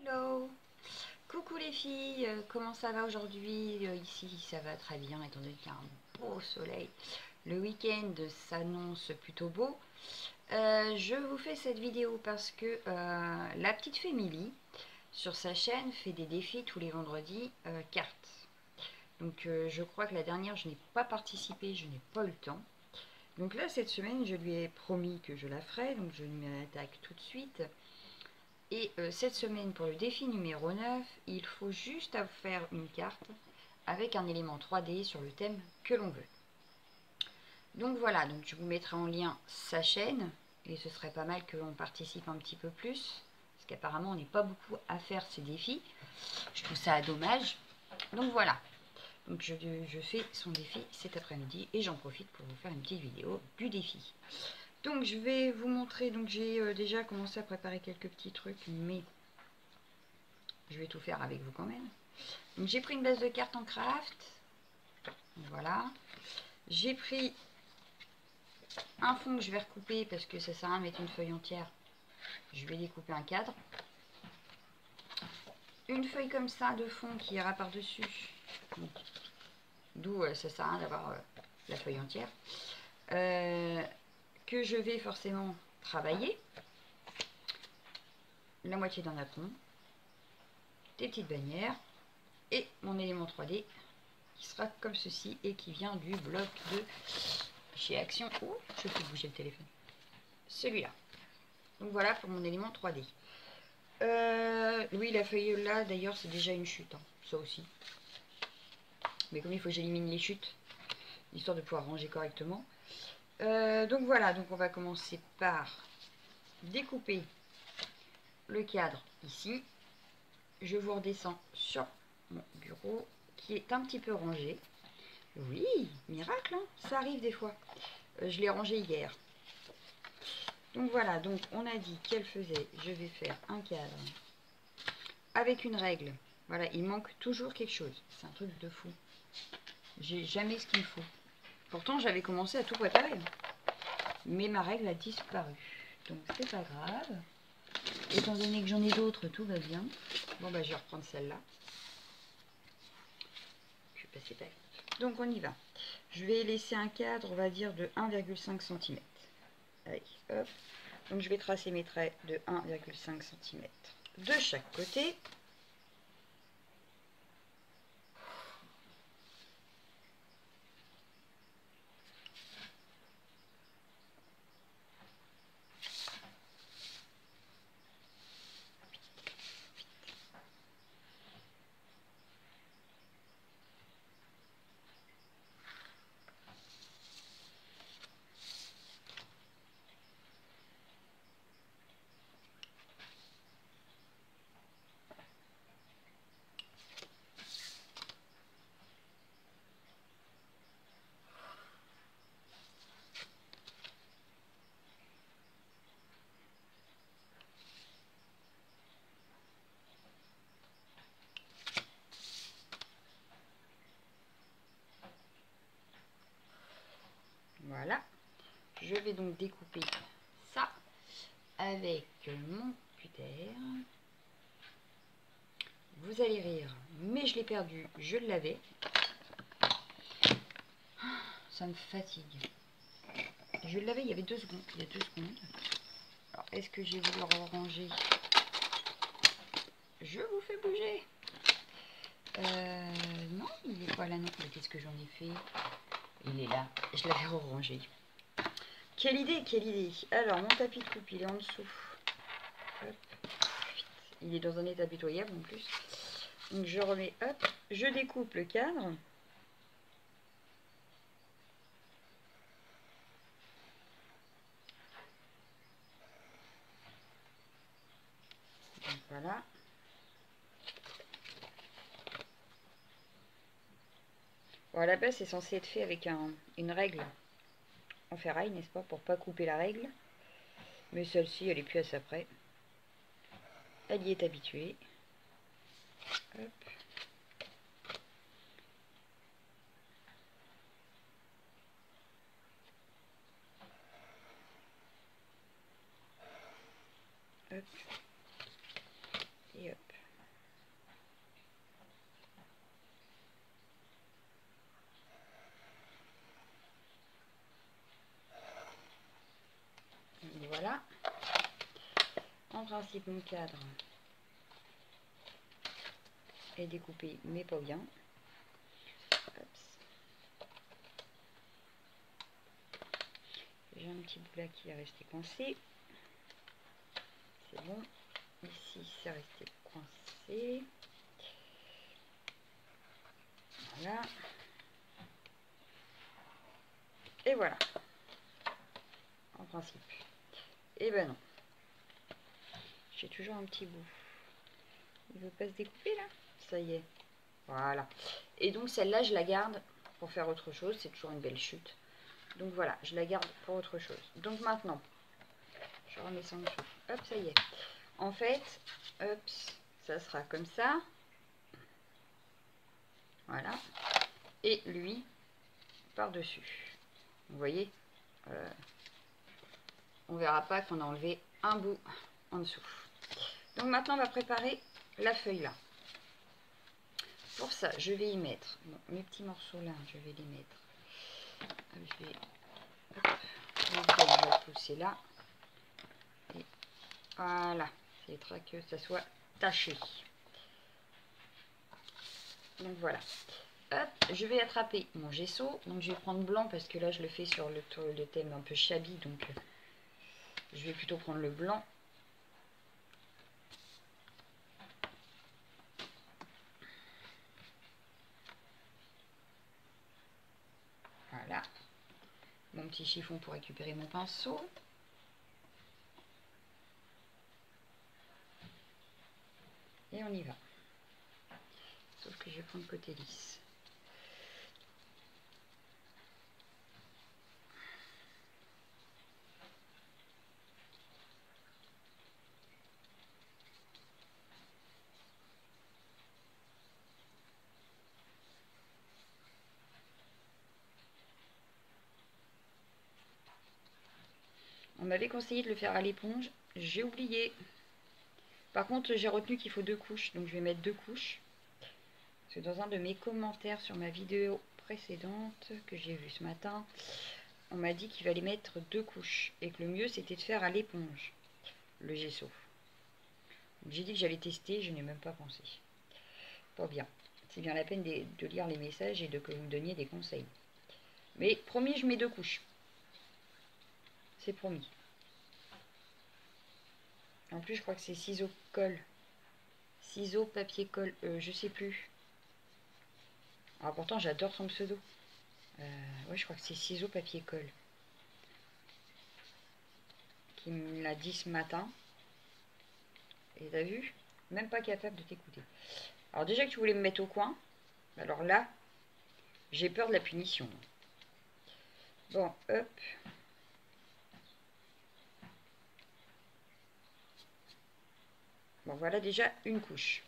Hello, coucou les filles, comment ça va aujourd'hui? Ici ça va très bien étant donné qu'il y a un beau soleil. Le week-end s'annonce plutôt beau. Je vous fais cette vidéo parce que la petite Fémilie sur sa chaîne fait des défis tous les vendredis cartes. Donc je crois que la dernière je n'ai pas participé, je n'ai pas eu le temps. Donc là cette semaine je lui ai promis que je la ferai, donc je m'attaque tout de suite. Et cette semaine, pour le défi numéro 9, il faut juste faire une carte avec un élément 3D sur le thème que l'on veut. Donc voilà, donc je vous mettrai en lien sa chaîne, et ce serait pas mal que l'on participe un petit peu plus, parce qu'apparemment on n'est pas beaucoup à faire ces défis. Je trouve ça dommage. Donc voilà, donc je fais son défi cet après-midi, et j'en profite pour vous faire une petite vidéo du défi. Donc je vais vous montrer, donc j'ai déjà commencé à préparer quelques petits trucs, mais je vais tout faire avec vous quand même. Donc j'ai pris une base de cartes en craft. Voilà. J'ai pris un fond que je vais recouper parce que ça sert à rien de mettre une feuille entière. Je vais découper un cadre. Une feuille comme ça de fond qui ira par-dessus. D'où ça sert à rien d'avoir la feuille entière. Que je vais forcément travailler. La moitié d'un apron. Des petites bannières. Et mon élément 3D qui sera comme ceci et qui vient du bloc de chez Action. Oh, je fais bouger le téléphone. Celui-là. Donc voilà pour mon élément 3D. Oui, la feuille là, d'ailleurs, c'est déjà une chute. Hein, ça aussi. Mais comme il faut que j'élimine les chutes, histoire de pouvoir ranger correctement. Donc voilà, donc on va commencer par découper le cadre ici. Je vous redescends sur mon bureau qui est un petit peu rangé. Oui, miracle, hein, ça arrive des fois. Je l'ai rangé hier. Donc voilà, donc on a dit qu'elle faisait, je vais faire un cadre avec une règle. Voilà, il manque toujours quelque chose. C'est un truc de fou. J'ai jamais ce qu'il me faut. Pourtant, j'avais commencé à tout préparer. Mais ma règle a disparu. Donc c'est pas grave. Étant donné que j'en ai d'autres, tout va bien. Bon bah je vais reprendre celle-là. Je vais passer par là. Donc on y va. Je vais laisser un cadre, on va dire, de 1,5 cm. Allez, hop. Donc je vais tracer mes traits de 1,5 cm de chaque côté. Voilà. Je vais donc découper ça avec mon cutter. Vous allez rire, mais je l'ai perdu, je l'avais. Ça me fatigue. Je l'avais il y avait 2 secondes. Il y a 2 secondes. Alors, est-ce que j'ai voulu le ranger? Je vous fais bouger. Non, il n'est pas là non plus. Qu'est-ce que j'en ai fait? Il est là. Je l'avais rangé. Quelle idée, quelle idée. Alors, mon tapis de coupe, il est en dessous. Hop. Il est dans un état pitoyable en plus. Donc, je remets, hop. Je découpe le cadre. Donc, voilà. Bon, à la base, c'est censé être fait avec une règle en ferraille, n'est-ce pas, pour pas couper la règle. Mais celle-ci, elle est plus à ça près. Elle y est habituée. Hop. Hop. Et hop. principe, mon cadre est découpé, mais pas bien. J'ai un petit bout là qui est resté coincé. C'est bon. Ici, c'est resté coincé. Voilà. Et voilà. En principe. Et ben non. J'ai toujours un petit bout. Il veut pas se découper là? Ça y est. Voilà. Et donc celle-là, je la garde pour faire autre chose. C'est toujours une belle chute. Donc voilà, je la garde pour autre chose. Donc maintenant, je remets ça en dessous. Hop, ça y est. En fait, hop, ça sera comme ça. Voilà. Et lui, par-dessus. Vous voyez, on verra pas qu'on a enlevé un bout en dessous. Donc maintenant, on va préparer la feuille là. Pour ça, je vais y mettre mes petits morceaux là, je vais les mettre. Je vais, pousser là. Et voilà, c'est très que ça soit taché. Donc voilà. Hop, je vais attraper mon gesso. Donc je vais prendre blanc parce que là je le fais sur le thème un peu shabby. Donc je vais plutôt prendre le blanc. Voilà. Mon petit chiffon pour récupérer mon pinceau. Et on y va. Sauf que je vais prendre côté lisse. On m'avait conseillé de le faire à l'éponge. J'ai oublié. Par contre, j'ai retenu qu'il faut 2 couches. Donc je vais mettre 2 couches. Parce que dans un de mes commentaires sur ma vidéo précédente que j'ai vue ce matin, on m'a dit qu'il fallait mettre 2 couches. Et que le mieux, c'était de faire à l'éponge le gesso. J'ai dit que j'allais tester, je n'ai même pas pensé. Pas bien. C'est bien la peine de lire les messages et de que vous me donniez des conseils. Mais promis, je mets 2 couches. C'est promis. En plus, je crois que c'est ciseaux colle. Ciseaux, papier, colle. Je sais plus. Alors pourtant, j'adore son pseudo. Ouais, je crois que c'est ciseaux, papier, colle. Qui me l'a dit ce matin. Et t'as vu? Même pas capable de t'écouter. Alors déjà que tu voulais me mettre au coin. Alors là, j'ai peur de la punition. Bon, hop. Bon, voilà déjà une couche.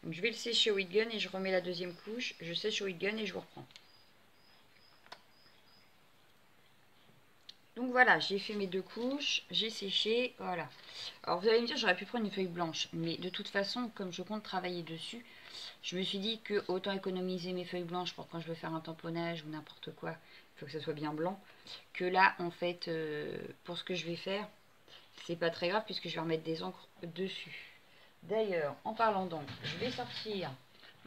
Donc je vais le sécher au heat gun et je remets la deuxième couche. Je sèche au heat gun et je vous reprends. Donc voilà, j'ai fait mes 2 couches, j'ai séché, voilà. Alors vous allez me dire, j'aurais pu prendre une feuille blanche, mais de toute façon, comme je compte travailler dessus, je me suis dit que autant économiser mes feuilles blanches pour quand je veux faire un tamponnage ou n'importe quoi, il faut que ça soit bien blanc, que là, en fait, pour ce que je vais faire, c'est pas très grave puisque je vais remettre des encres dessus. D'ailleurs, en parlant d'encre, je vais sortir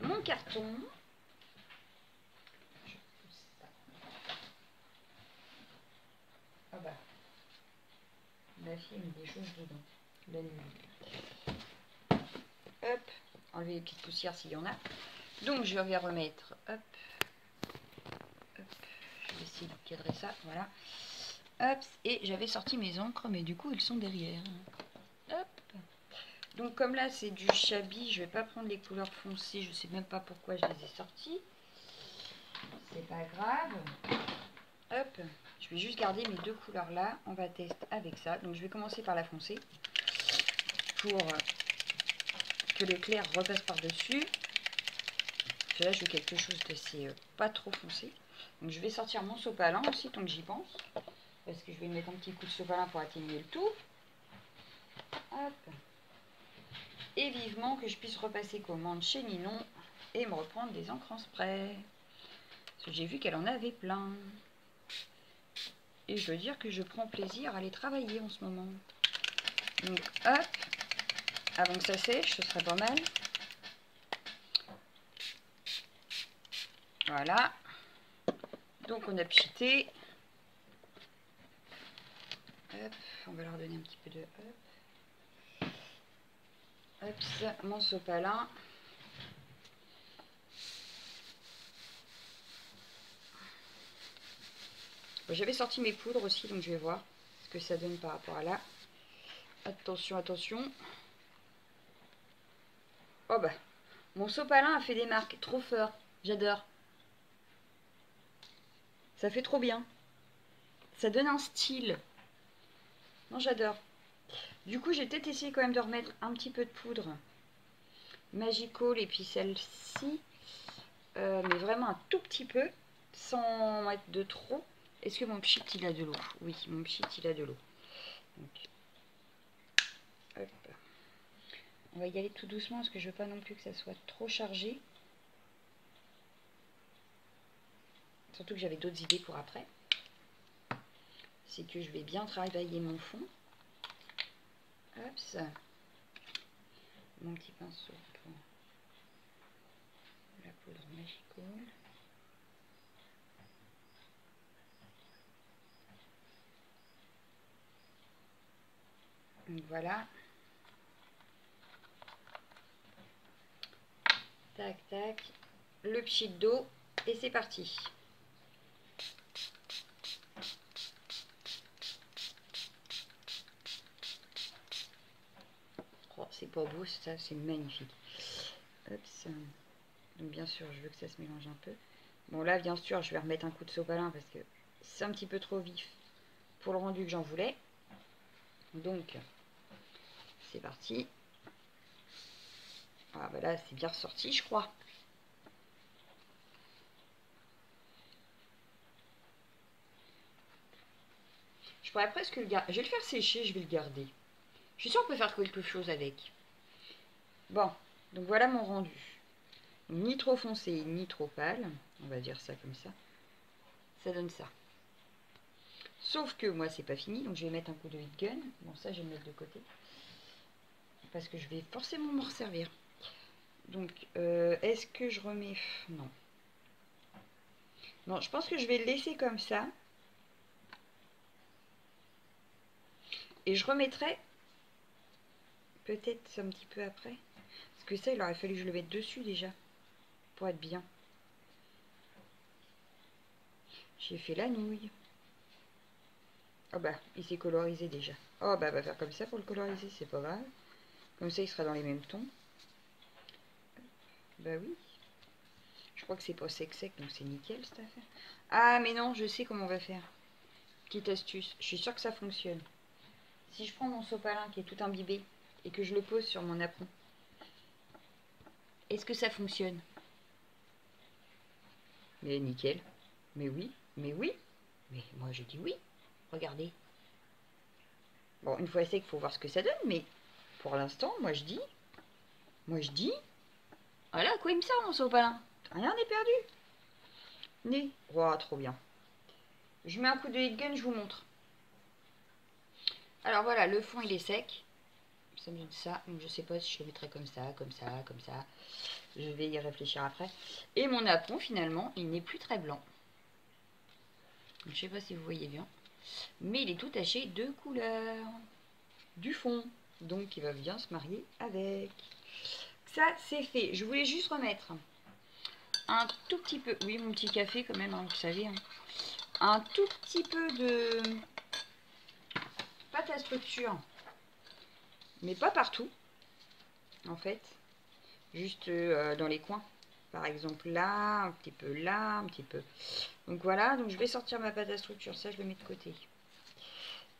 mon carton. Ah bah, ma fille met des choses dedans, la nuit. Hop, enlever les petites poussières s'il y en a. Donc je vais remettre, hop, hop, je vais essayer de cadrer ça, voilà. Hop, et j'avais sorti mes encres, mais du coup ils sont derrière. Hop. Donc comme là c'est du shabby, je vais pas prendre les couleurs foncées, je sais même pas pourquoi je les ai sorties. C'est pas grave. Hop, je vais juste garder mes 2 couleurs là, on va tester avec ça. Donc je vais commencer par la foncée pour que le clair repasse par-dessus. Parce que là je veux quelque chose d'assez pas trop foncé. Donc je vais sortir mon sopalin aussi tant que j'y pense. Parce que je vais mettre un petit coup de sopalin pour atténuer le tout. Hop. Et vivement que je puisse repasser commande chez Ninon et me reprendre des encres en spray. Parce que j'ai vu qu'elle en avait plein. Et je veux dire que je prends plaisir à les travailler en ce moment. Donc hop, avant que ça sèche, ce serait pas mal. Voilà. Donc on a pchité. Hop, on va leur donner un petit peu de hop. Hop, ça, mon sopalin. Bon, j'avais sorti mes poudres aussi, donc je vais voir ce que ça donne par rapport à là. Attention, attention. Oh bah, mon sopalin a fait des marques, trop fort, j'adore. Ça fait trop bien. Ça donne un style. Non, j'adore. Du coup, j'ai peut-être essayé quand même de remettre un petit peu de poudre Magical et puis celle-ci. Mais vraiment un tout petit peu, sans mettre de trop. Est-ce que mon pchit, il a de l'eau? Oui, mon pchit, il a de l'eau. Donc, hop. On va y aller tout doucement parce que je veux pas non plus que ça soit trop chargé. Surtout que j'avais d'autres idées pour après. C'est que je vais bien travailler mon fond. Hop, ça. Mon petit pinceau pour la poudre Magical. Donc voilà. Tac, tac. Le pchit d'eau. Et c'est parti. Oh, c'est pas beau, ça, c'est magnifique. Hop, ça. Donc bien sûr, je veux que ça se mélange un peu. Bon là, bien sûr, je vais remettre un coup de sopalin parce que c'est un petit peu trop vif pour le rendu que j'en voulais. Donc, c'est parti. Ah bah là, c'est bien ressorti, je crois. Je pourrais presque le garder. Je vais le faire sécher, je vais le garder. Je suis sûre qu'on peut faire quelque chose avec. Bon, donc voilà mon rendu. Ni trop foncé, ni trop pâle. On va dire ça comme ça. Ça donne ça. Sauf que moi, c'est pas fini, donc je vais mettre un coup de heat gun. Bon, ça, je vais le mettre de côté. Parce que je vais forcément m'en resservir. Donc, est-ce que je remets... Non. Non, je pense que je vais le laisser comme ça. Et je remettrai peut-être un petit peu après. Parce que ça, il aurait fallu que je le mette dessus déjà. Pour être bien. J'ai fait la nouille. Oh bah, il s'est colorisé déjà. Oh bah, va faire comme ça pour le coloriser, c'est pas grave. Comme ça, il sera dans les mêmes tons. Bah oui. Je crois que c'est pas sec, donc c'est nickel cette affaire. Ah, mais non, je sais comment on va faire. Petite astuce. Je suis sûre que ça fonctionne. Si je prends mon sopalin qui est tout imbibé et que je le pose sur mon apron, est-ce que ça fonctionne? Mais nickel. Mais oui, mais oui. Mais moi je dis oui. Regardez. Bon, une fois sec, il faut voir ce que ça donne, mais pour l'instant, moi je dis. Voilà, à quoi il me sert mon sopalin? Rien n'est perdu. Né. Oh, trop bien. Je mets un coup de heat gun, je vous montre. Alors voilà, le fond il est sec. Ça me donne ça. Donc je sais pas si je le mettrai comme ça, comme ça, comme ça. Je vais y réfléchir après. Et mon apron, finalement, il n'est plus très blanc. Je sais pas si vous voyez bien. Mais il est tout taché de couleur. Du fond. Donc il va bien se marier avec. Ça, c'est fait. Je voulais juste remettre un tout petit peu... Oui, mon petit café quand même, hein, vous savez. Hein. Un tout petit peu de pâte à structure. Mais pas partout, en fait. Juste dans les coins. Par exemple là, un petit peu là, un petit peu. Donc voilà, donc je vais sortir ma pâte à structure. Ça, je le mets de côté.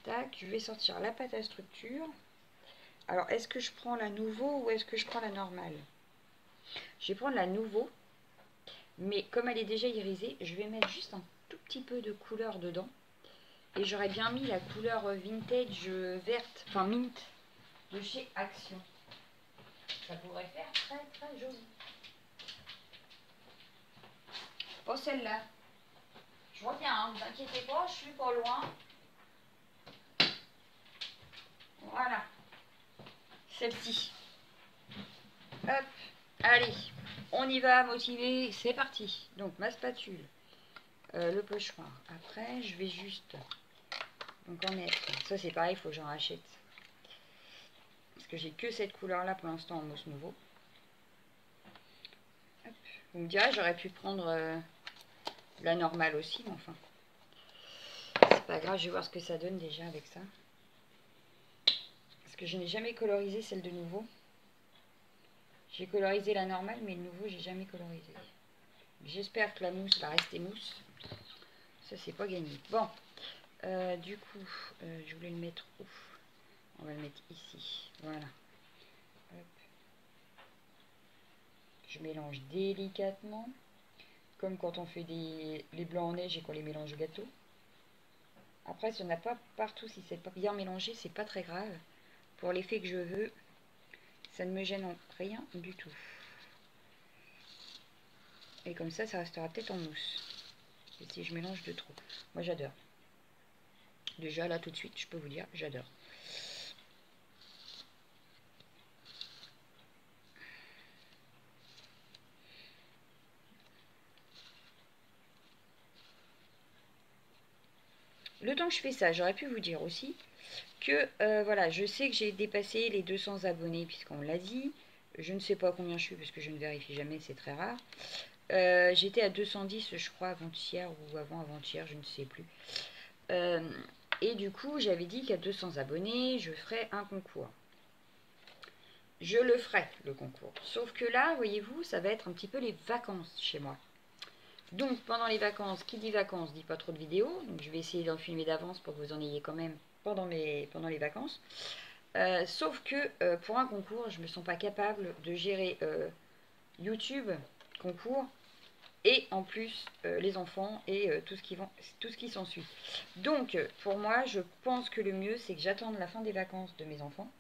Tac, je vais sortir la pâte à structure. Alors, est-ce que je prends la nouveau ou est-ce que je prends la normale? Je vais prendre la nouveau. Mais comme elle est déjà irisée, je vais mettre juste un tout petit peu de couleur dedans. Et j'aurais bien mis la couleur vintage verte, enfin mint, de chez Action. Ça pourrait faire très très joli. Oh, celle-là. Je reviens, hein, ne vous inquiétez pas, je suis pas loin. Voilà. celle-ci. Hop, allez, on y va, motivé, c'est parti. Donc ma spatule, le pochoir. Après, je vais juste donc en mettre. Ça c'est pareil, il faut que j'en rachète. Parce que j'ai que cette couleur-là pour l'instant en mousse nouveau. Hop. Vous me direz, j'aurais pu prendre la normale aussi, mais enfin. C'est pas grave, je vais voir ce que ça donne déjà avec ça. Parce que je n'ai jamais colorisé celle de nouveau. J'ai colorisé la normale, mais le nouveau, j'ai jamais colorisé. J'espère que la mousse va rester mousse. Ça, c'est pas gagné. Bon, du coup, je voulais le mettre où? On va le mettre ici. Voilà. Hop. Je mélange délicatement. Comme quand on fait les blancs en neige et qu'on les mélange au gâteau. Après, si on n'a pas partout, si c'est pas bien mélangé, c'est pas très grave. Pour l'effet que je veux, ça ne me gêne en rien du tout. Et comme ça restera peut-être en mousse. Et si je mélange de trop. Moi, j'adore. Déjà, là, tout de suite, je peux vous dire, j'adore. Le temps que je fais ça, j'aurais pu vous dire aussi que, voilà, je sais que j'ai dépassé les 200 abonnés, puisqu'on l'a dit. Je ne sais pas combien je suis, parce que je ne vérifie jamais, c'est très rare. J'étais à 210, je crois, avant-hier ou avant-avant-hier, je ne sais plus. Et du coup, j'avais dit qu'à 200 abonnés, je ferais un concours. Je le ferai, le concours. Sauf que là, voyez-vous, ça va être un petit peu les vacances chez moi. Donc, pendant les vacances, qui dit vacances, dit pas trop de vidéos. Donc, je vais essayer d'en filmer d'avance pour que vous en ayez quand même pendant les vacances. Sauf que pour un concours, je ne me sens pas capable de gérer YouTube, concours, et en plus les enfants et tout ce qui s'ensuit. Donc, pour moi, je pense que le mieux, c'est que j'attende la fin des vacances de mes enfants.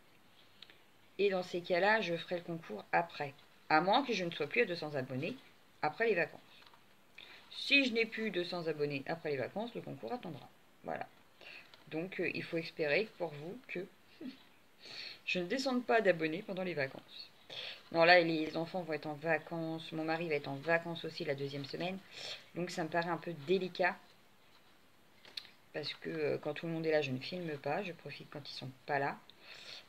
Et dans ces cas-là, je ferai le concours après. À moins que je ne sois plus à 200 abonnés après les vacances. Si je n'ai plus 200 abonnés après les vacances, le concours attendra. Voilà. Donc, il faut espérer pour vous que je ne descende pas d'abonnés pendant les vacances. Non, là, les enfants vont être en vacances. Mon mari va être en vacances aussi la deuxième semaine. Donc, ça me paraît un peu délicat. Parce que quand tout le monde est là, je ne filme pas. Je profite quand ils ne sont pas là.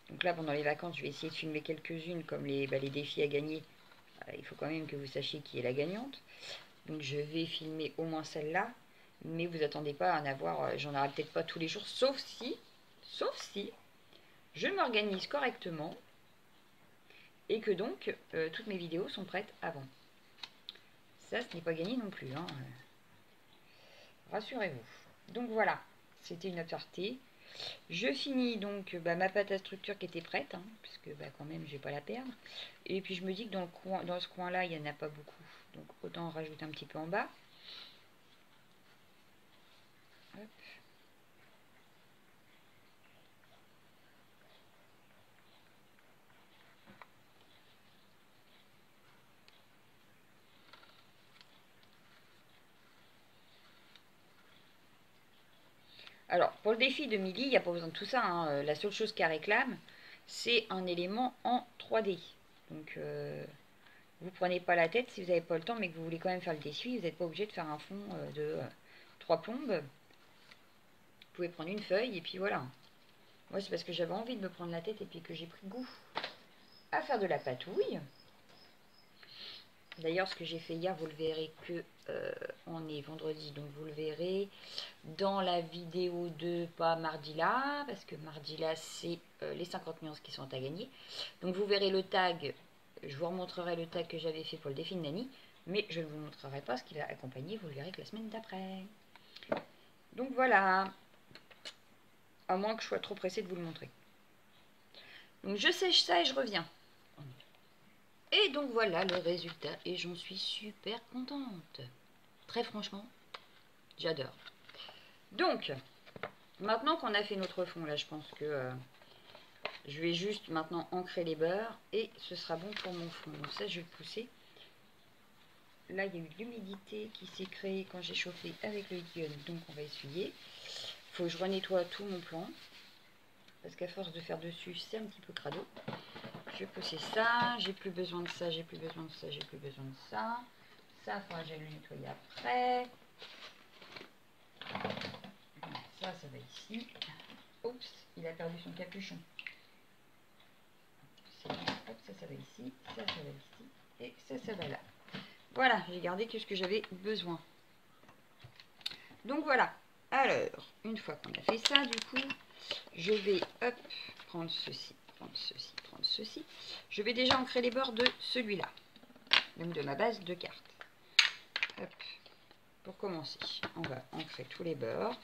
Donc là, pendant les vacances, je vais essayer de filmer quelques-unes, comme les défis à gagner. Il faut quand même que vous sachiez qui est la gagnante. Donc je vais filmer au moins celle-là. Mais vous attendez pas à en avoir, j'en aurai peut-être pas tous les jours, sauf si je m'organise correctement et que donc toutes mes vidéos sont prêtes avant. Ça, ce n'est pas gagné non plus, hein. Rassurez-vous. Donc voilà, c'était une aparté. Je finis donc ma pâte à structure qui était prête, hein, parce que quand même je vais pas la perdre. Et puis je me dis que dans ce coin-là, il n'y en a pas beaucoup. Donc autant en rajouter un petit peu en bas. Hop. Alors, pour le défi de Milly, il n'y a pas besoin de tout ça, hein. La seule chose qu'elle réclame, c'est un élément en 3D. Donc, vous prenez pas la tête si vous n'avez pas le temps, mais que vous voulez quand même faire le défi. Vous n'êtes pas obligé de faire un fond de 3 plombes. Vous pouvez prendre une feuille et puis voilà. Moi, c'est parce que j'avais envie de me prendre la tête et puis que j'ai pris goût à faire de la patouille. D'ailleurs, ce que j'ai fait hier, vous le verrez que on est vendredi, donc vous le verrez dans la vidéo de pas mardi là, parce que mardi là, c'est les 50 nuances qui sont à gagner. Donc vous verrez le tag, je vous remontrerai le tag que j'avais fait pour le défi de Nani, mais je ne vous montrerai pas ce qui va accompagner, vous le verrez que la semaine d'après. Donc voilà, à moins que je sois trop pressée de vous le montrer. Donc je sèche ça et je reviens. Et donc voilà le résultat et j'en suis super contente. Très franchement, j'adore. Donc, maintenant qu'on a fait notre fond, là je pense que je vais juste maintenant ancrer les beurres et ce sera bon pour mon fond. Donc ça je vais le pousser. Là il y a eu de l'humidité qui s'est créée quand j'ai chauffé avec le liquide, donc on va essuyer. Il faut que je renettoie tout mon plan parce qu'à force de faire dessus c'est un petit peu crado. je vais poser ça. J'ai plus besoin de ça, j'ai plus besoin de ça, j'ai plus besoin de ça. Ça, il faudra que j'aille le nettoyer après. Ça va ici. Oups, il a perdu son capuchon. Hop, ça va ici, ça va ici, et ça va là. Voilà, j'ai gardé que ce que j'avais besoin. Donc voilà. Alors, une fois qu'on a fait ça, du coup, je vais, hop, prendre ceci, prendre ceci, prendre ceci. Je vais déjà ancrer les bords de celui-là, donc de ma base de cartes. Hop. Pour commencer, on va ancrer tous les bords,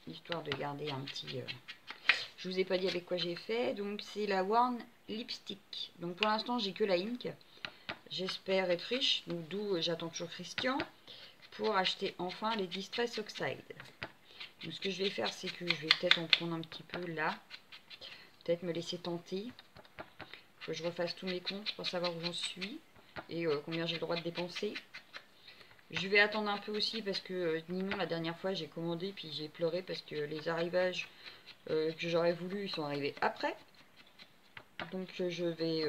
histoire de garder un petit... Je vous ai pas dit avec quoi j'ai fait, donc c'est la Warn Lipstick. Donc pour l'instant, j'ai que la ink. J'espère être riche, donc d'où j'attends toujours Christian pour acheter enfin les Distress Oxide. Donc ce que je vais faire, c'est que je vais peut-être en prendre un petit peu là. Peut-être me laisser tenter. Il faut que je refasse tous mes comptes pour savoir où j'en suis et combien j'ai le droit de dépenser. Je vais attendre un peu aussi parce que Ninon, la dernière fois, j'ai commandé puis j'ai pleuré parce que les arrivages que j'aurais voulu, ils sont arrivés après. Donc je vais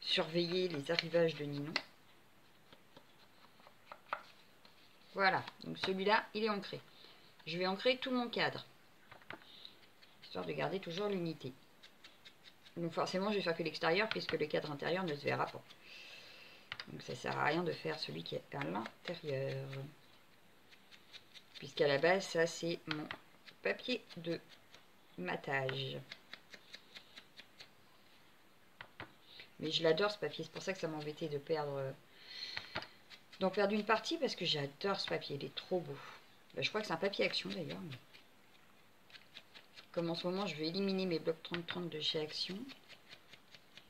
surveiller les arrivages de Ninon. Voilà, donc celui-là, il est ancré. Je vais ancrer tout mon cadre, histoire de garder toujours l'unité. Donc forcément, je vais faire que l'extérieur puisque le cadre intérieur ne se verra pas. Donc ça sert à rien de faire celui qui est à l'intérieur. Puisqu'à la base, ça c'est mon papier de matage. Mais je l'adore ce papier, c'est pour ça que ça m'embêtait de perdre... d'en perdre une partie parce que j'adore ce papier, il est trop beau. Ben, je crois que c'est un papier Action d'ailleurs. Mais... Comme en ce moment, je vais éliminer mes blocs 30-30 de chez Action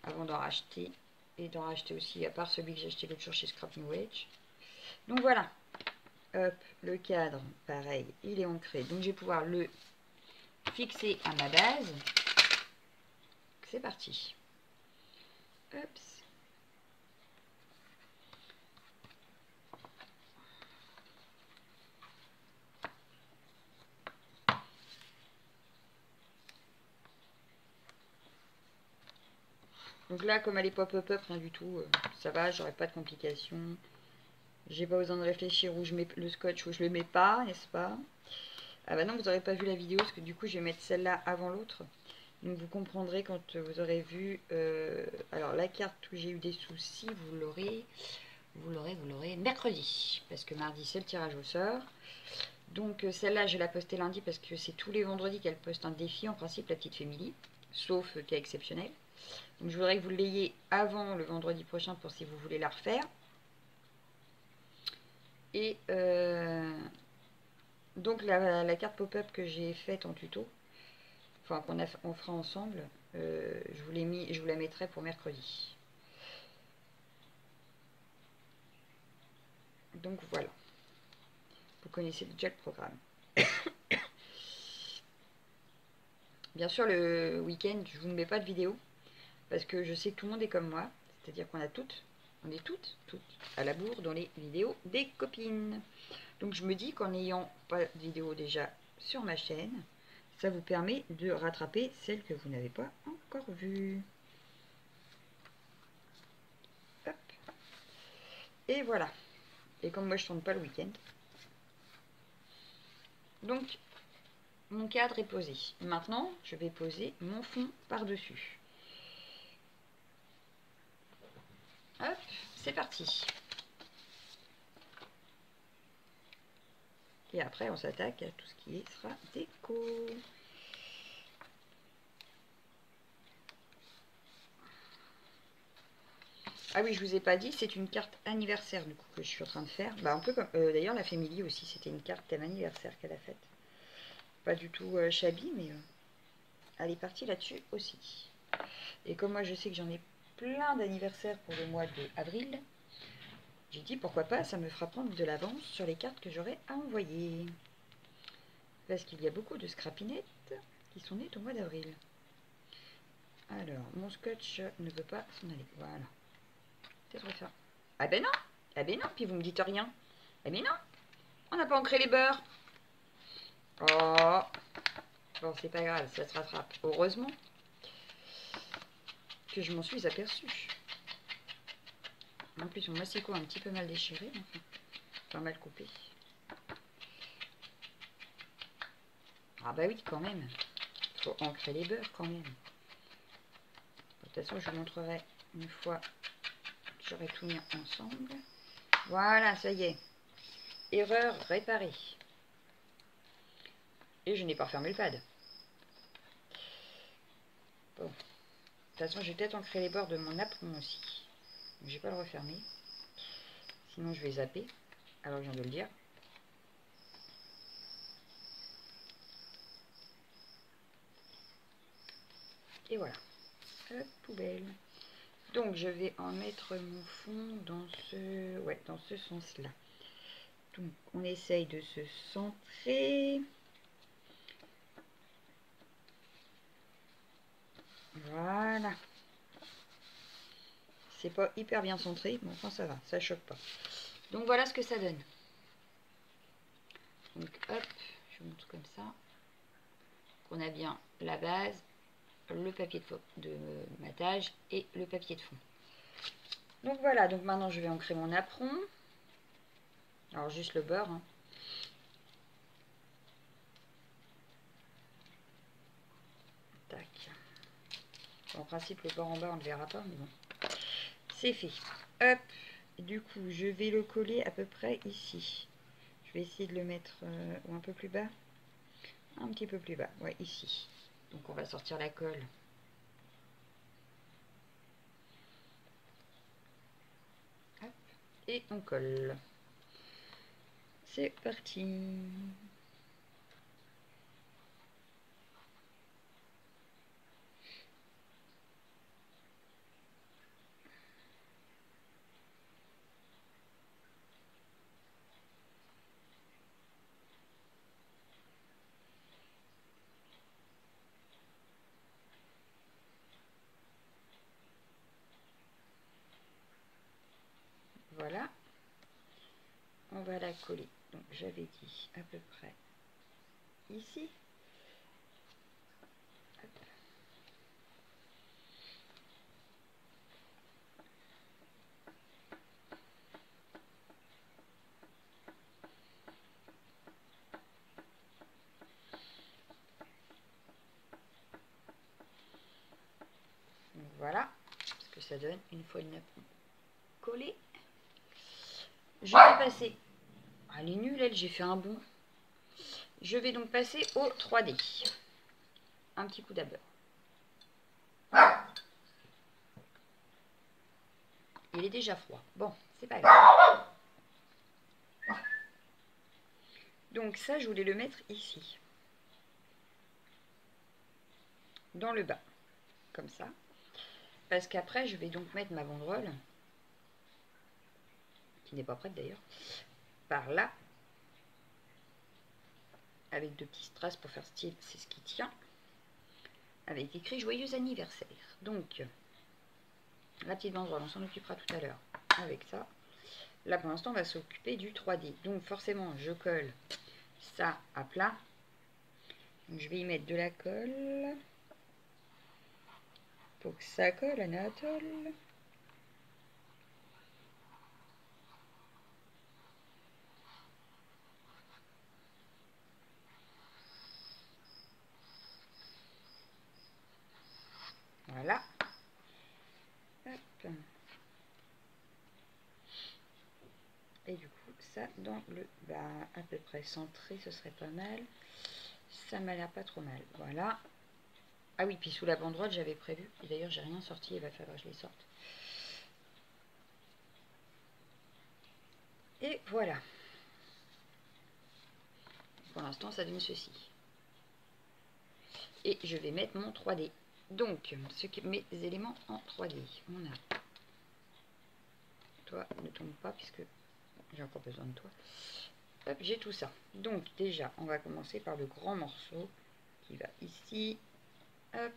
avant d'en racheter. Et d'en racheter aussi, à part celui que j'ai acheté l'autre jour chez Scrap New Age. Donc voilà. Hop, le cadre, pareil, il est ancré. Donc je vais pouvoir le fixer à ma base. C'est parti. Hop. Donc là, comme elle est pas pop-up, rien du tout, ça va, j'aurai pas de complications. J'ai pas besoin de réfléchir où je mets le scotch, où je le mets pas, n'est-ce pas? Ah bah non, vous n'aurez pas vu la vidéo, parce que du coup, je vais mettre celle-là avant l'autre. Donc vous comprendrez quand vous aurez vu... alors la carte où j'ai eu des soucis, vous l'aurez mercredi. Parce que mardi, c'est le tirage au sort. Donc celle-là, je vais la poster lundi, parce que c'est tous les vendredis qu'elle poste un défi, en principe, la petite Family. Sauf cas exceptionnel. Donc je voudrais que vous l'ayez avant le vendredi prochain pour si vous voulez la refaire. Et donc la carte pop-up que j'ai faite en tuto, enfin qu'on fera ensemble, je vous la mettrai pour mercredi. Donc voilà. Vous connaissez déjà le programme. Bien sûr, le week-end, je vous ne mets pas de vidéo. Parce que je sais que tout le monde est comme moi. C'est-à-dire qu'on a toutes, on est toutes à la bourre dans les vidéos des copines. Donc je me dis qu'en n'ayant pas de vidéo déjà sur ma chaîne, ça vous permet de rattraper celles que vous n'avez pas encore vues. Hop. Et voilà. Et comme moi je ne tourne pas le week-end. Donc mon cadre est posé. Maintenant, je vais poser mon fond par-dessus. Hop, c'est parti. Et après, on s'attaque à tout ce qui sera déco. Ah oui, je vous ai pas dit, c'est une carte anniversaire du coup que je suis en train de faire. Bah un peu comme d'ailleurs la Family aussi, c'était une carte thème anniversaire qu'elle a faite. Pas du tout shabby, mais elle est partie là-dessus aussi. Et comme moi je sais que j'en ai plein d'anniversaires pour le mois d'avril, j'ai dit pourquoi pas, ça me fera prendre de l'avance sur les cartes que j'aurai à envoyer. Parce qu'il y a beaucoup de scrapinettes qui sont nées au mois d'avril. Alors, mon scotch ne veut pas s'en aller. Voilà. Peut-être ça. Ah ben non. Ah ben non, puis vous me dites rien. Ah mais non. On n'a pas ancré les beurres. Oh. Bon, c'est pas grave, ça se rattrape. Heureusement que je m'en suis aperçue. En plus, mon massicot a un petit peu mal déchiré, enfin mal coupé. Ah bah oui, quand même. Faut ancrer les beurres quand même. De toute façon, je vous montrerai une fois que j'aurai tout mis ensemble. Voilà, ça y est. Erreur réparée. Et je n'ai pas refermé le pad. Bon. De toute façon, je vais peut-être ancrer les bords de mon apron aussi. Donc, je vais pas le refermer. Sinon, je vais zapper. Alors, je viens de le dire. Et voilà. Hop, poubelle. Donc, je vais en mettre mon fond dans ce sens-là. Donc, on essaye de se centrer. Voilà. C'est pas hyper bien centré, mais enfin ça va, ça choque pas. Donc voilà ce que ça donne. Donc hop, je montre comme ça. On a bien la base, le papier de matage et le papier de fond. Donc voilà, donc maintenant je vais ancrer mon apron. Alors juste le beurre. Hein. Tac. En principe le bord en bas on ne le verra pas, mais bon. C'est fait. Hop. Du coup je vais le coller à peu près ici. Je vais essayer de le mettre un peu plus bas. Un petit peu plus bas, ouais, ici. Donc on va sortir la colle. Hop. Et on colle. C'est parti. Voilà. On va la coller. Donc j'avais dit à peu près ici. Hop. Donc voilà ce que ça donne une fois une apron collée. Je vais passer. Ah, elle est nulle, elle, j'ai fait un bond. Je vais donc passer au 3D. Un petit coup d'abord. Il est déjà froid. Bon, c'est pas grave. Donc ça, je voulais le mettre ici. Dans le bas. Comme ça. Parce qu'après, je vais donc mettre ma banderole. Qui n'est pas prête d'ailleurs. Par là. Avec deux petits strass pour faire style. C'est ce qui tient. Avec écrit joyeux anniversaire. Donc, la petite banderole, on s'en occupera tout à l'heure avec ça. Là, pour l'instant, on va s'occuper du 3D. Donc, forcément, je colle ça à plat. Donc, je vais y mettre de la colle. Pour que ça colle, Anatole. Voilà. Hop. Et du coup, ça dans le bas, à peu près centré, ce serait pas mal. Ça m'a l'air pas trop mal. Voilà. Ah oui, puis sous la banderole, j'avais prévu. Et d'ailleurs, j'ai rien sorti, il va falloir que je les sorte. Et voilà. Pour l'instant, ça donne ceci. Et je vais mettre mon 3D. Donc, mes éléments en 3D. On a... Toi, ne tombe pas puisque j'ai encore besoin de toi. Hop, j'ai tout ça. Donc, déjà, on va commencer par le grand morceau qui va ici. Hop.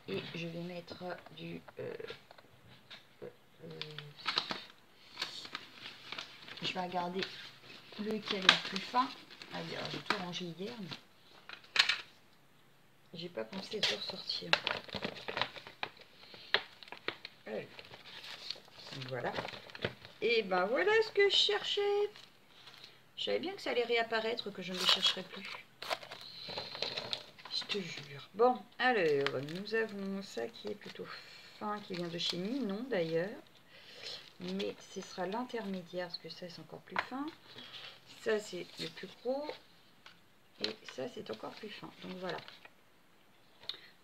Et je vais mettre du... je vais regarder lequel est le plus fin. Ah, j'ai tout rangé hier. Mais... j'ai pas pensé de ressortir. Allez. Voilà. Et ben voilà ce que je cherchais. Je savais bien que ça allait réapparaître, que je ne le chercherai plus. Je te jure. Bon, alors, nous avons ça qui est plutôt fin, qui vient de chez Ninon d'ailleurs. Mais ce sera l'intermédiaire, parce que ça c'est encore plus fin. Ça c'est le plus gros. Et ça c'est encore plus fin. Donc voilà.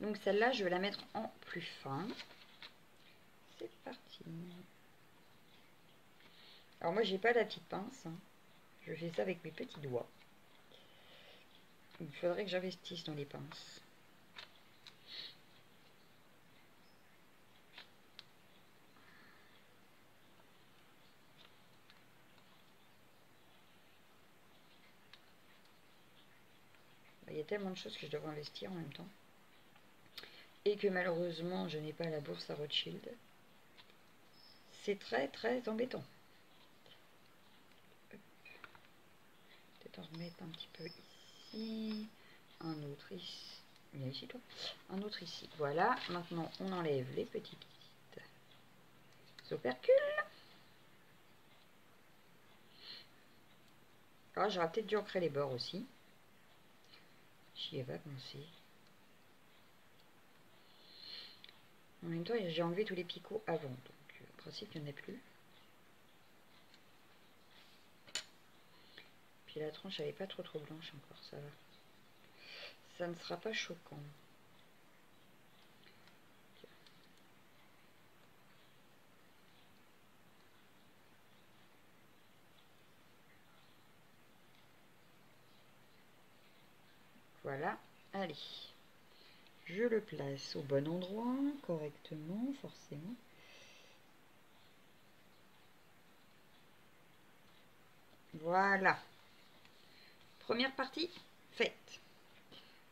Donc celle-là, je vais la mettre en plus fin. C'est parti. Alors moi, j'ai pas la petite pince. Hein. Je fais ça avec mes petits doigts. Il faudrait que j'investisse dans les pinces. Il y a tellement de choses que je devrais investir en même temps. Et que malheureusement, je n'ai pas la bourse à Rothschild. C'est très très embêtant. Peut-être en remettre un petit peu ici. Un autre ici. Viens ici toi. Un autre ici. Voilà. Maintenant, on enlève les petites opercules. Alors, j'aurais peut-être dû ancrer les bords aussi. J'y ai pas pensé. En même temps, j'ai enlevé tous les picots avant. Donc, en principe, il n'y en a plus. Puis la tranche, elle n'est pas trop blanche encore. Ça va. Ça ne sera pas choquant. Voilà. Allez. Je le place au bon endroit, correctement, forcément. Voilà. Première partie faite.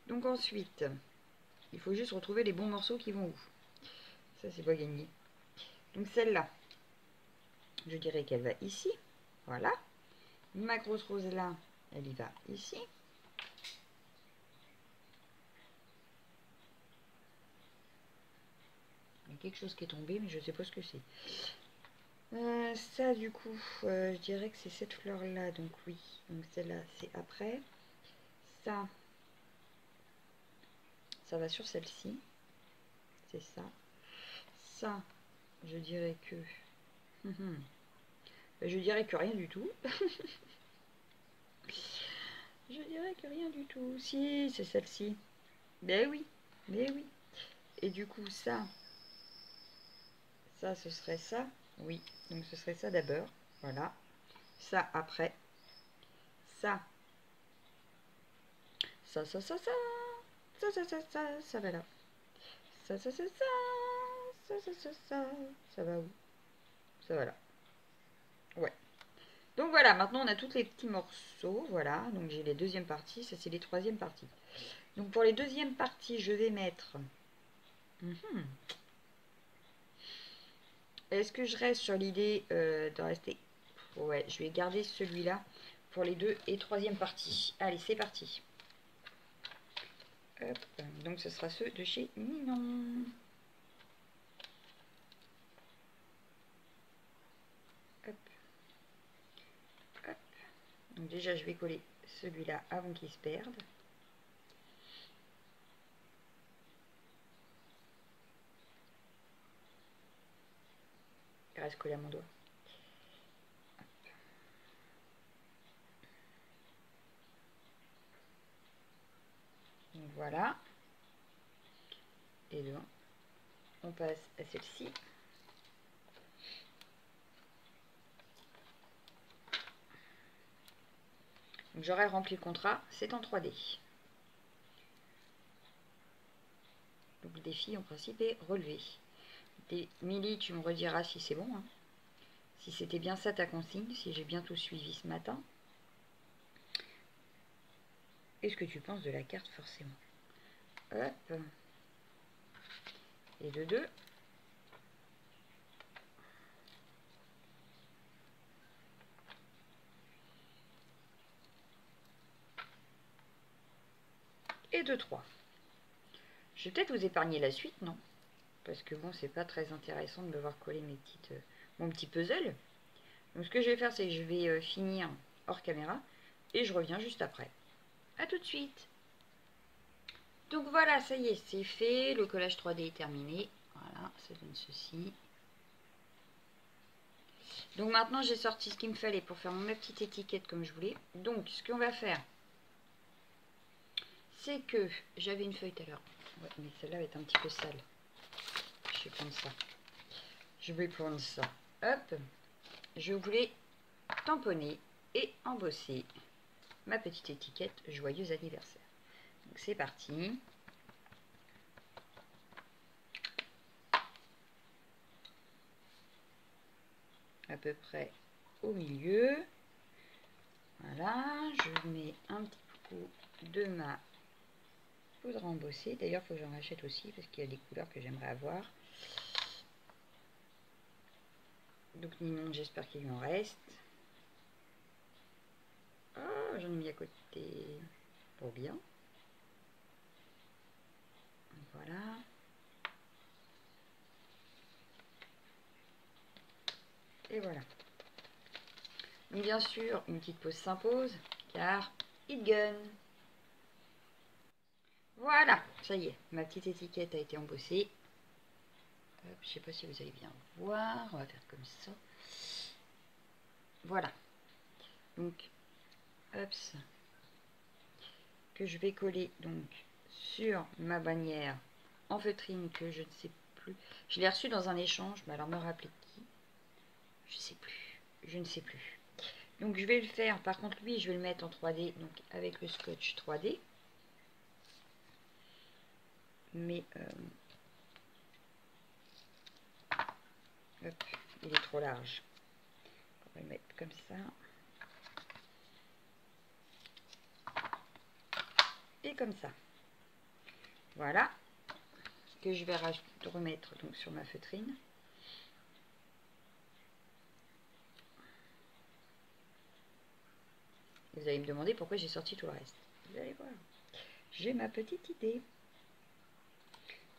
Donc ensuite, il faut juste retrouver les bons morceaux qui vont où. Ça, c'est pas gagné. Donc celle-là, je dirais qu'elle va ici. Voilà. Ma grosse rose là, elle y va ici. Il y a quelque chose qui est tombé, mais je ne sais pas ce que c'est. Ça, du coup, je dirais que c'est cette fleur-là. Donc oui, donc celle-là, c'est après. Ça va sur celle-ci. C'est ça. Ça, je dirais que... Je dirais que rien du tout. Je dirais que rien du tout. Si, c'est celle-ci. Ben oui, mais oui. Et du coup, ça, ce serait ça. Oui, donc ce serait ça d'abord. Voilà. Ça après. Ça. Ça, ça, ça, ça. Ça, ça, ça, ça. Ça va là. Ça, ça, ça, ça. Ça, ça, ça, ça. Ça va où? Ça va là. Ouais. Donc voilà, maintenant on a tous les petits morceaux. Voilà, donc j'ai les deuxièmes parties. Ça, c'est les troisièmes parties. Donc pour les deuxièmes parties, je vais mettre... Est-ce que je reste sur l'idée de rester... Ouais, je vais garder celui-là pour les deux et troisième partie. Allez, c'est parti. Hop. Donc ce sera ceux de chez Ninon. Hop. Hop. Donc déjà, je vais coller celui-là avant qu'il se perde. Il reste collé à mon doigt. Donc voilà. Et là, on passe à celle-ci. Donc j'aurai rempli le contrat, c'est en 3D. Donc le défi en principe est relevé. Milly, tu me rediras si c'est bon. Hein. Si c'était bien ça ta consigne, si j'ai bien tout suivi ce matin. Qu'est-ce que tu penses de la carte forcément? Hop. Et de deux. Et de 3. Je vais peut-être vous épargner la suite, non? Parce que bon, c'est pas très intéressant de me voir coller mon petit puzzle. Donc ce que je vais faire, c'est que je vais finir hors caméra et je reviens juste après. A tout de suite. Donc voilà, ça y est, c'est fait. Le collage 3D est terminé. Voilà, ça donne ceci. Donc maintenant, j'ai sorti ce qu'il me fallait pour faire ma petite étiquette comme je voulais. Donc ce qu'on va faire, c'est que j'avais une feuille tout à l'heure. Ouais, mais celle-là va être un petit peu sale. Je vais prendre ça. Je vais prendre ça. Hop. Je voulais tamponner et embosser ma petite étiquette joyeux anniversaire. Donc c'est parti. À peu près au milieu. Voilà, je mets un petit coup de ma poudre embossée. D'ailleurs, il faut que j'en rachète aussi parce qu'il y a des couleurs que j'aimerais avoir. Donc Ninon, j'espère qu'il lui en reste. Oh, j'en ai mis à côté pour bien. Voilà. Et voilà. Donc bien sûr, une petite pause s'impose, car it gun. Voilà, ça y est, ma petite étiquette a été embossée. Hop, je sais pas si vous allez bien voir, on va faire comme ça. Voilà. Donc, hop, que je vais coller donc sur ma bannière en feutrine que je ne sais plus. Je l'ai reçue dans un échange, mais alors me rappeler qui? Je sais plus, je ne sais plus. Donc je vais le faire, par contre lui je vais le mettre en 3D, donc avec le scotch 3D. Mais hop, il est trop large. On va le mettre comme ça. Et comme ça. Voilà. Que je vais remettre donc sur ma feutrine. Et vous allez me demander pourquoi j'ai sorti tout le reste. Vous allez voir. J'ai ma petite idée.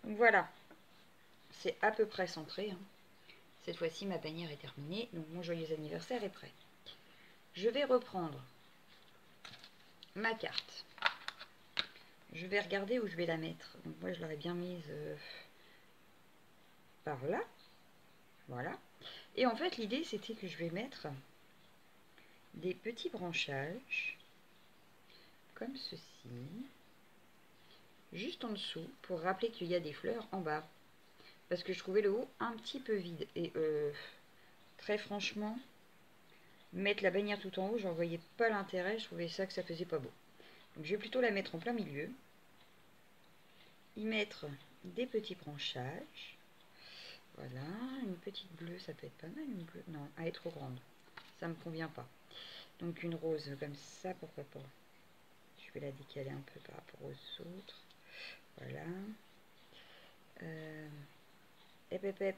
Donc voilà. C'est à peu près centré. Hein. Cette fois-ci, ma bannière est terminée. Donc mon joyeux anniversaire est prêt. Je vais reprendre ma carte. Je vais regarder où je vais la mettre. Donc moi, je l'aurais bien mise par là. Voilà. Et en fait, l'idée, c'était que je vais mettre des petits branchages, comme ceci, juste en dessous, pour rappeler qu'il y a des fleurs en bas. Parce que je trouvais le haut un petit peu vide. Et très franchement, mettre la bannière tout en haut, j'en voyais pas l'intérêt. Je trouvais ça que ça faisait pas beau. Donc je vais plutôt la mettre en plein milieu. Y mettre des petits branchages. Voilà, une petite bleue, ça peut être pas mal, une bleue. Non, elle est trop grande. Ça me convient pas. Donc une rose comme ça, pourquoi pas. Je vais la décaler un peu par rapport aux autres. Voilà. Hep,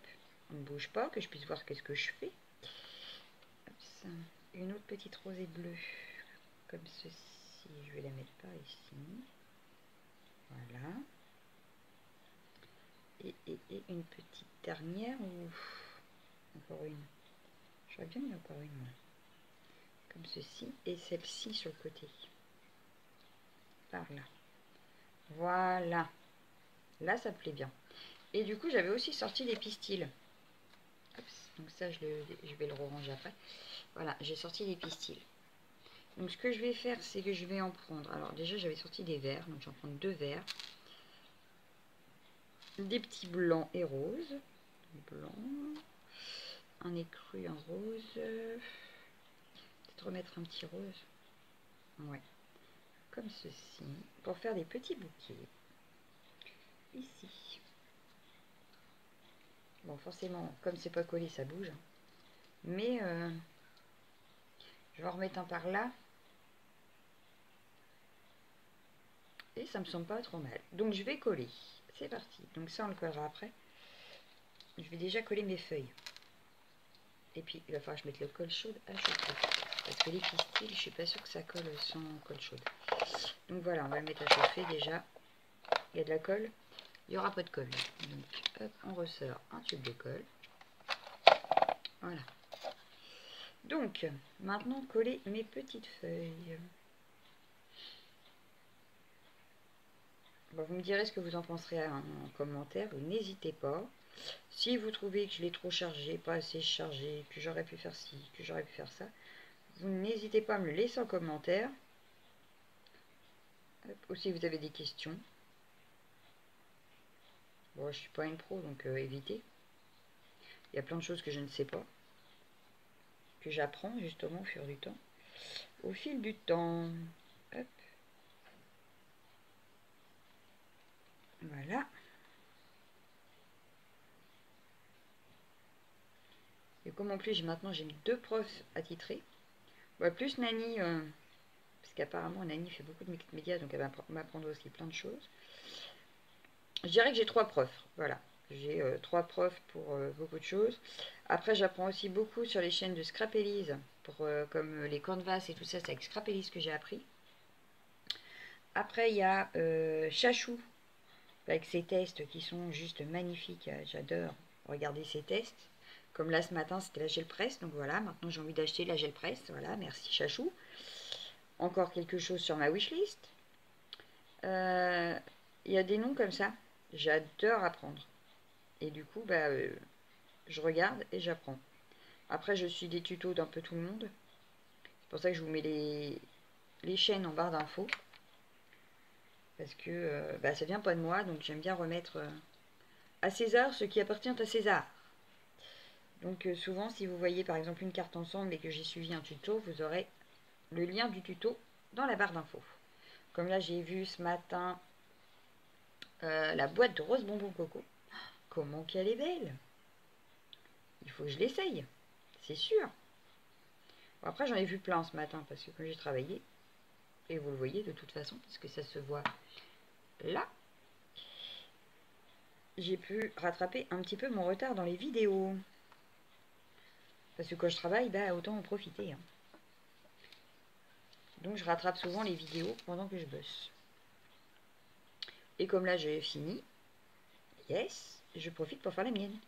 on ne bouge pas, que je puisse voir qu'est-ce que je fais. Hop, une autre petite rosée bleue, comme ceci. Je vais la mettre par ici. Voilà. Et une petite dernière ou encore une. J'aurais bien mis encore une, moi. Comme ceci. Et celle-ci sur le côté. Par là. Voilà. Là, ça me plaît bien. Et du coup, j'avais aussi sorti des pistils. Donc ça, je vais le ranger après. Voilà, j'ai sorti des pistils. Donc ce que je vais faire, c'est que je vais en prendre. Alors déjà, j'avais sorti des verts. Donc j'en prends 2 verts. Des petits blancs et roses. Blanc. Un écru, un rose. Peut-être remettre un petit rose. Ouais. Comme ceci. Pour faire des petits bouquets. Ici. Bon, forcément, comme c'est pas collé, ça bouge. Mais je vais en remettre un par là. Et ça me semble pas trop mal. Donc je vais coller. C'est parti. Donc ça, on le collera après. Je vais déjà coller mes feuilles. Et puis, il va falloir que je mette le colle chaude à chauffer. Parce que les pistils, je suis pas sûre que ça colle sans colle chaude. Donc voilà, on va le mettre à chauffer déjà. Il y a de la colle. il n'y aura pas de colle. Donc, hop, on ressort un tube de colle. Voilà. Donc, maintenant, coller mes petites feuilles. Bon, vous me direz ce que vous en penserez en commentaire. N'hésitez pas. Si vous trouvez que je l'ai trop chargé, pas assez chargé, que j'aurais pu faire ci, que j'aurais pu faire ça, vous n'hésitez pas à me le laisser en commentaire. Ou si vous avez des questions. Bon, je suis pas une pro, donc évitez. Il y a plein de choses que je ne sais pas. Que j'apprends justement au fur du temps. Au fil du temps. Hop. Voilà. Et comme en plus maintenant j'ai 2 profs attitrés. Bah, plus Nani, parce qu'apparemment Nani fait beaucoup de médias, donc elle va m'apprendre aussi plein de choses. Je dirais que j'ai 3 profs, voilà. J'ai 3 profs pour beaucoup de choses. Après j'apprends aussi beaucoup sur les chaînes de Scrapelise, pour, comme les canvas et tout ça, c'est avec Scrapelise que j'ai appris. Après il y a Chachou, avec ses tests qui sont juste magnifiques, j'adore regarder ses tests. Comme là ce matin c'était la gel presse, donc voilà, maintenant j'ai envie d'acheter la gel presse, voilà, merci Chachou. Encore quelque chose sur ma wishlist. Il y a des noms comme ça, j'adore apprendre. Et du coup, bah, je regarde et j'apprends. Après, je suis des tutos d'un peu tout le monde. C'est pour ça que je vous mets les chaînes en barre d'infos. Parce que bah, ça vient pas de moi, donc j'aime bien remettre à César ce qui appartient à César. Donc souvent, si vous voyez par exemple une carte ensemble et que j'ai suivi un tuto, vous aurez le lien du tuto dans la barre d'infos. Comme là, j'ai vu ce matin la boîte de rose bonbon coco. Comment qu'elle est belle! Il faut que je l'essaye, c'est sûr. Bon, après, j'en ai vu plein ce matin parce que quand j'ai travaillé, et vous le voyez de toute façon, parce que ça se voit là, j'ai pu rattraper un petit peu mon retard dans les vidéos. Parce que quand je travaille, bah, autant en profiter. Hein. Donc je rattrape souvent les vidéos pendant que je bosse. Et comme là j'ai fini, yes, je profite pour faire la mienne.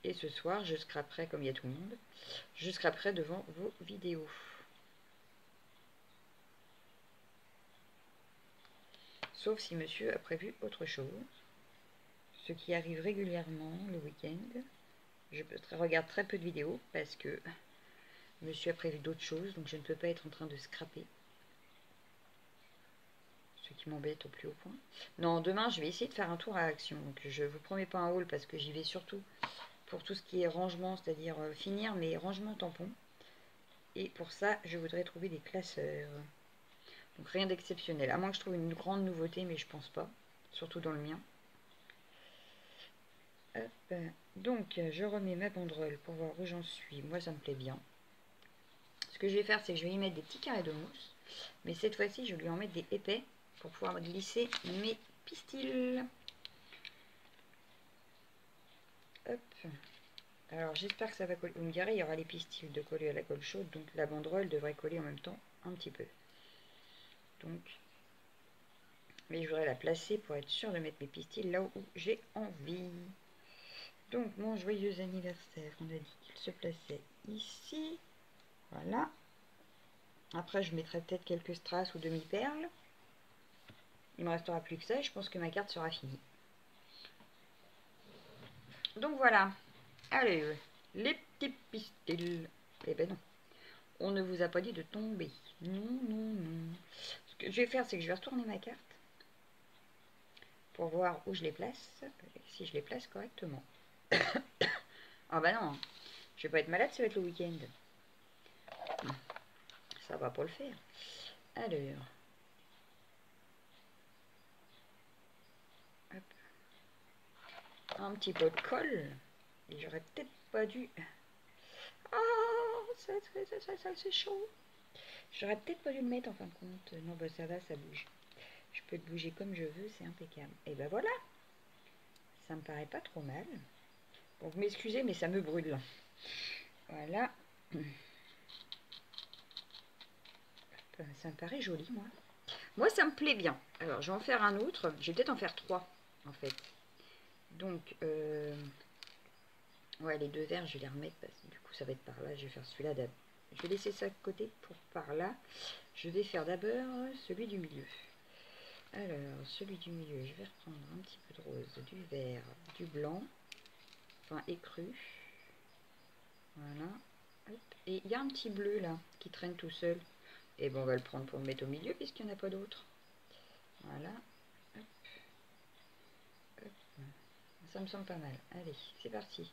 Et ce soir, je scraperai, comme il y a tout le monde, je scraperai devant vos vidéos. Sauf si monsieur a prévu autre chose. Ce qui arrive régulièrement le week-end. Je regarde très peu de vidéos parce que monsieur a prévu d'autres choses, donc je ne peux pas être en train de scraper. Ce qui m'embête au plus haut point. Non, demain, je vais essayer de faire un tour à Action. Donc, je ne vous promets pas un haul parce que j'y vais surtout pour tout ce qui est rangement, c'est-à-dire finir mes rangements tampons. Et pour ça, je voudrais trouver des classeurs. Donc, rien d'exceptionnel. À moins que je trouve une grande nouveauté, mais je pense pas. Surtout dans le mien. Hop. Donc, je remets ma banderole pour voir où j'en suis. Moi, ça me plaît bien. Ce que je vais faire, c'est que je vais y mettre des petits carrés de mousse. Mais cette fois-ci, je vais lui en mettre des épais pour pouvoir glisser mes pistils. Hop. Alors j'espère que ça va coller. Vous me direz, il y aura les pistils de coller à la colle chaude, donc la banderole devrait coller en même temps un petit peu. Donc, mais je voudrais la placer pour être sûr de mettre mes pistils là où j'ai envie. Donc mon joyeux anniversaire, on a dit qu'il se plaçait ici. Voilà. Après je mettrai peut-être quelques strass ou demi-perles. Il me restera plus que ça et je pense que ma carte sera finie. Donc voilà. Allez, les petits pistils. Eh ben non. On ne vous a pas dit de tomber. Non, non, non. Ce que je vais faire, c'est que je vais retourner ma carte pour voir où je les place, si je les place correctement. Ah bah non, je vais pas être malade, ça va être le week-end. Ça va pas le faire. Alors, hop. Un petit peu de colle. Et j'aurais peut-être pas dû... Ah, ça c'est chaud. J'aurais peut-être pas dû le mettre en fin de compte. Non, bah ça va, ça bouge. Je peux le bouger comme je veux, c'est impeccable. Et ben voilà. Ça me paraît pas trop mal. Bon, vous m'excusez, mais ça me brûle. Voilà. Ça me paraît joli, moi. Moi, ça me plaît bien. Alors, je vais en faire un autre. Je vais peut-être en faire 3, en fait. Donc, ouais, les 2 verres, je vais les remettre parce que du coup, ça va être par là. Je vais faire celui-là d'abord. Je vais laisser ça de côté pour par là. Je vais faire d'abord celui du milieu. Alors, celui du milieu, je vais reprendre un petit peu de rose, du vert, du blanc, enfin écru. Voilà. Hop. Et il y a un petit bleu là qui traîne tout seul. Et bon, on va le prendre pour le mettre au milieu puisqu'il n'y en a pas d'autre. Voilà. Hop. Hop. Ça me semble pas mal. Allez, c'est parti.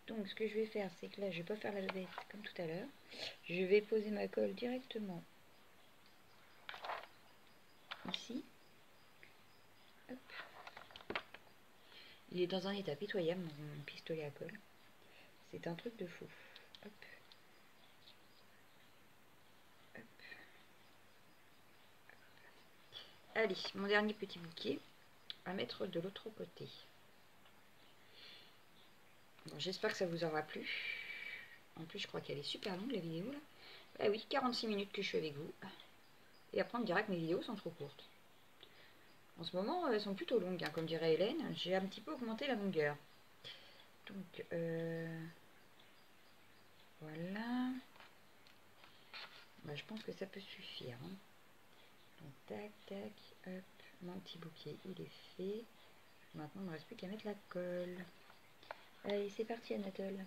Donc, ce que je vais faire, c'est que là, je vais pas faire la bête comme tout à l'heure. Je vais poser ma colle directement ici. Hop. Il est dans un état pitoyable, mon pistolet à colle. C'est un truc de fou. Hop. Hop. Allez, mon dernier petit bouquet à mettre de l'autre côté. Bon, j'espère que ça vous aura plu. En plus, je crois qu'elle est super longue la vidéo là. Ah oui, 46 minutes que je suis avec vous. Et après, on me dira que mes vidéos sont trop courtes. En ce moment, elles sont plutôt longues, hein, comme dirait Hélène. J'ai un petit peu augmenté la longueur. Donc, voilà. Bah, je pense que ça peut suffire. Hein. Donc, tac, tac, hop. Mon petit bouquet, il est fait. Maintenant, il ne me reste plus qu'à mettre la colle. Allez, c'est parti, Anatole.